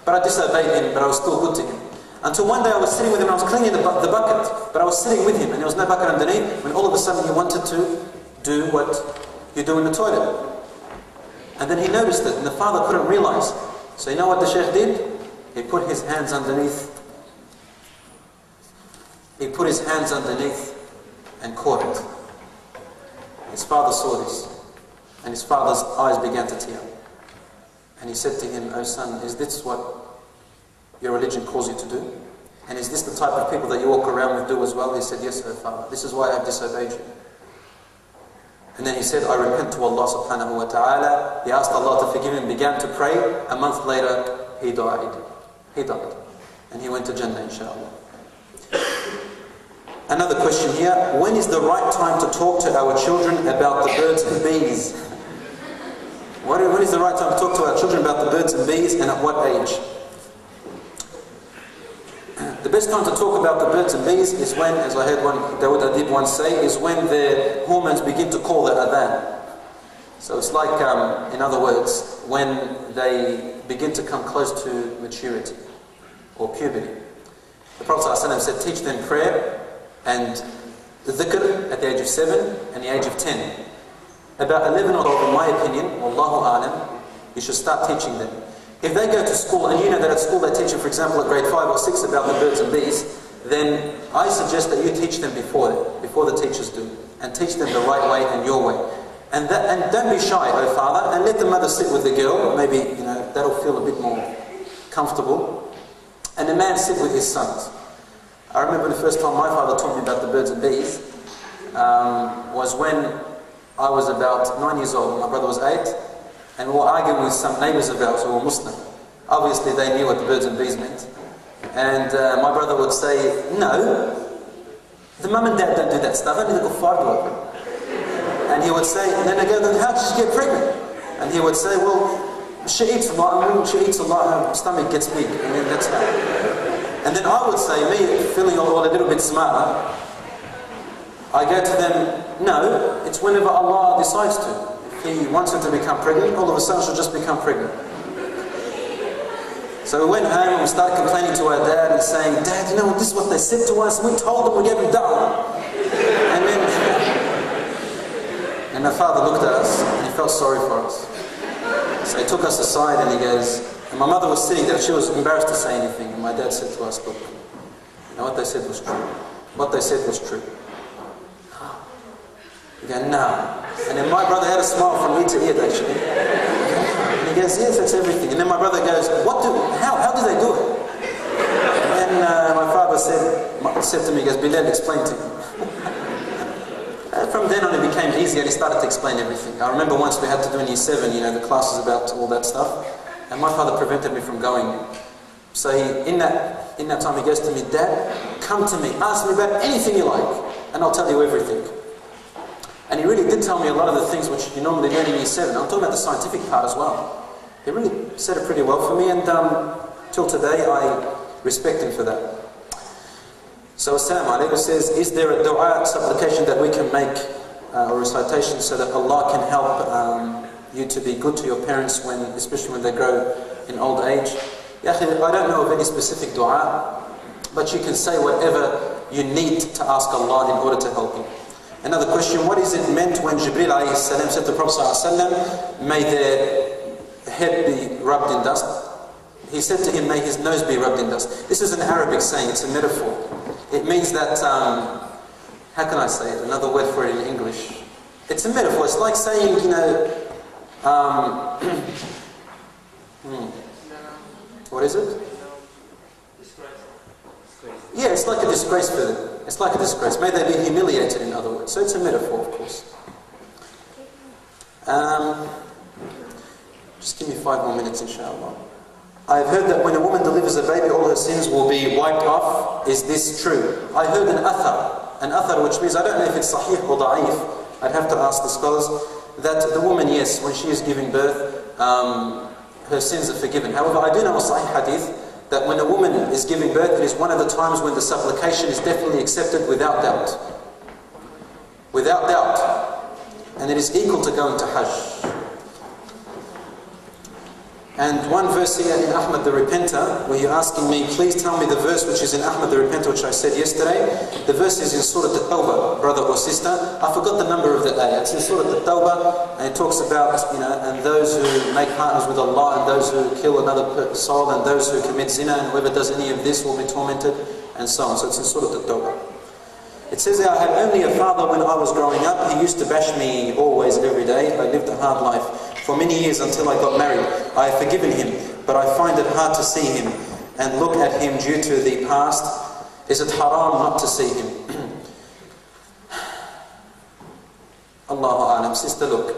Speaker 2: But I disobeyed him, but I was still good to him. Until one day I was sitting with him, and I was cleaning the bucket, but I was sitting with him, and there was no bucket underneath, when all of a sudden he wanted to do what you do in the toilet. And then he noticed it, and the father couldn't realize. So you know what the sheikh did? He put his hands underneath. He put his hands underneath and caught it. His father saw this, and his father's eyes began to tear. And he said to him, "Oh son, is this what your religion calls you to do? And is this the type of people that you walk around with do as well?" He said, "Yes, oh father, this is why I have disobeyed you." And then he said, "I repent to Allah subhanahu wa ta'ala." He asked Allah to forgive him, began to pray. A month later, he died. And he went to Jannah, inshallah. Another question here, when is the right time to talk to our children about the birds and bees? When is the right time to talk to our children about the birds and bees, and at what age? The best time to talk about the birds and bees is when, as I heard Dawood Adib once say, is when their hormones begin to call the adhan. So it's like, in other words, when they begin to come close to maturity or puberty. The Prophet ﷺ said, teach them prayer and the dhikr at the age of 7 and the age of 10. About 11 or 12, in my opinion, wallahu a'lam, you should start teaching them. If they go to school, and you know that at school they teach you, for example, at grade 5 or 6 about the birds and bees, then I suggest that you teach them before the teachers do, and teach them the right way and your way. And don't be shy, oh father, and let the mother sit with the girl. Maybe that'll feel a bit more comfortable. And the man sit with his sons. I remember the first time my father taught me about the birds and bees was when I was about 9 years old. My brother was 8. And we were arguing with some neighbours of ours who were Muslim. Obviously they knew what the birds and bees meant. And my brother would say, no, the mum and dad don't do that stuff, only the kuffar do it. And he would say, then they go, then how did she get pregnant? And he would say, well, she eats a lot, and when she eats a lot, her stomach gets big, and then that's how. And then I would say, me feeling all a little bit smarter, I go to them, no, it's whenever Allah decides to. If He wants her to become pregnant, all of a sudden she'll just become pregnant. So we went home and we started complaining to our dad and saying, Dad, you know what, this is what they said to us, we told them, we gave them da'wah. And my father looked at us and he felt sorry for us. So he took us aside and he goes, and my mother was sitting there, she was embarrassed to say anything, and my dad said to us, look, you know what they said was true. What they said was true. We go, no. And then my brother had a smile from ear to ear actually. And he goes, yes, that's everything. And then my brother goes, how do they do it? And my father said to me, he goes, Bilal, explain to me. From then on it became easier and he started to explain everything. I remember once we had to do in Year 7, you know, the classes about all that stuff. And my father prevented me from going. So in that time he goes to me, Dad, come to me, ask me about anything you like, and I'll tell you everything. And he really did tell me a lot of the things which you normally learn in Year 7. I'm talking about the scientific part as well. He really said it pretty well for me, and till today I respect him for that. So Assalamu alaikum says, is there a dua, supplication that we can make, or recitation, so that Allah can help you to be good to your parents, especially when they grow in old age? I don't know of any specific dua, but you can say whatever you need to ask Allah in order to help you. Another question, what is it meant when Jibreel alayhi salam said to the Prophet sallallahu alaihi wasallam, may their head be rubbed in dust? He said to him, may his nose be rubbed in dust. This is an Arabic saying, it's a metaphor. It means that, how can I say it? Another word for it in English. It's a metaphor. It's like saying, you know, what is it? Yeah, it's like a disgrace for them. It's like a disgrace. May they be humiliated, in other words. So it's a metaphor, of course. Just give me 5 more minutes, inshallah. I've heard that when a woman delivers a baby, all her sins will be wiped off. Is this true? I heard an athar, which means, I don't know if it's sahih or da'if, I'd have to ask the scholars, that the woman, yes, when she is giving birth, her sins are forgiven. However, I do know a sahih hadith, that when a woman is giving birth, it is one of the times when the supplication is definitely accepted without doubt. Without doubt. And it is equal to going to Hajj. And one verse here in Ahmad the Repenter, where you're asking me, please tell me the verse which is in Ahmad the Repenter, which I said yesterday. The verse is in Surah At-Tawbah, brother or sister. I forgot the number of the ayah. It's in Surah At-Tawbah, and it talks about, you know, and those who make partners with Allah, and those who kill another soul, and those who commit zina, and whoever does any of this will be tormented, and so on. So it's in Surah At-Tawbah. It says that I had only a father when I was growing up. He used to bash me always, every day. I lived a hard life for many years until I got married. I have forgiven him, but I find it hard to see him and look at him due to the past. Is it haram not to see him? Allahu A'lam. Sister, look,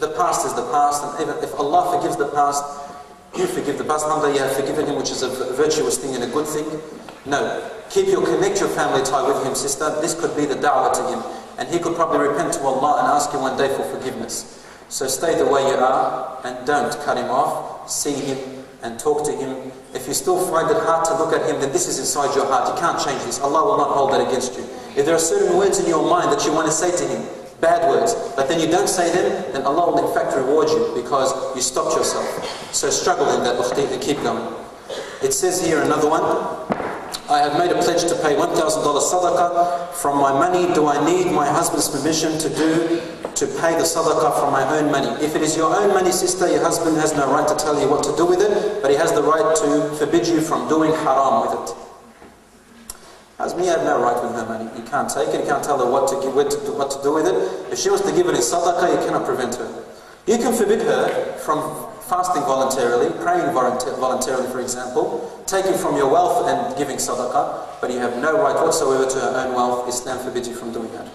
Speaker 2: the past is the past, and even if Allah forgives the past, you forgive the past. Alhamdulillah, you have forgiven him, which is a virtuous thing and a good thing. No. Connect your family tie with him, sister. This could be the da'wah to him, and he could probably repent to Allah and ask you one day for forgiveness. So stay the way you are and don't cut him off. See him and talk to him. If you still find it hard to look at him, then this is inside your heart. You can't change this. Allah will not hold that against you. If there are certain words in your mind that you want to say to him, bad words, but then you don't say them, then Allah will in fact reward you because you stopped yourself. So struggle in that, and keep going. It says here another one. I have made a pledge to pay $1,000 sadaqah from my money. Do I need my husband's permission to pay the sadaqah from my own money? If it is your own money, sister, your husband has no right to tell you what to do with it, but he has the right to forbid you from doing haram with it. Husband, you have no right with her money. You can't take it, you can't tell her what to do with it. If she wants to give it in sadaqah, you cannot prevent her. You can forbid her from fasting voluntarily, praying voluntarily, for example, taking from your wealth and giving sadaqah, but you have no right whatsoever to her own wealth. Islam forbids you from doing that.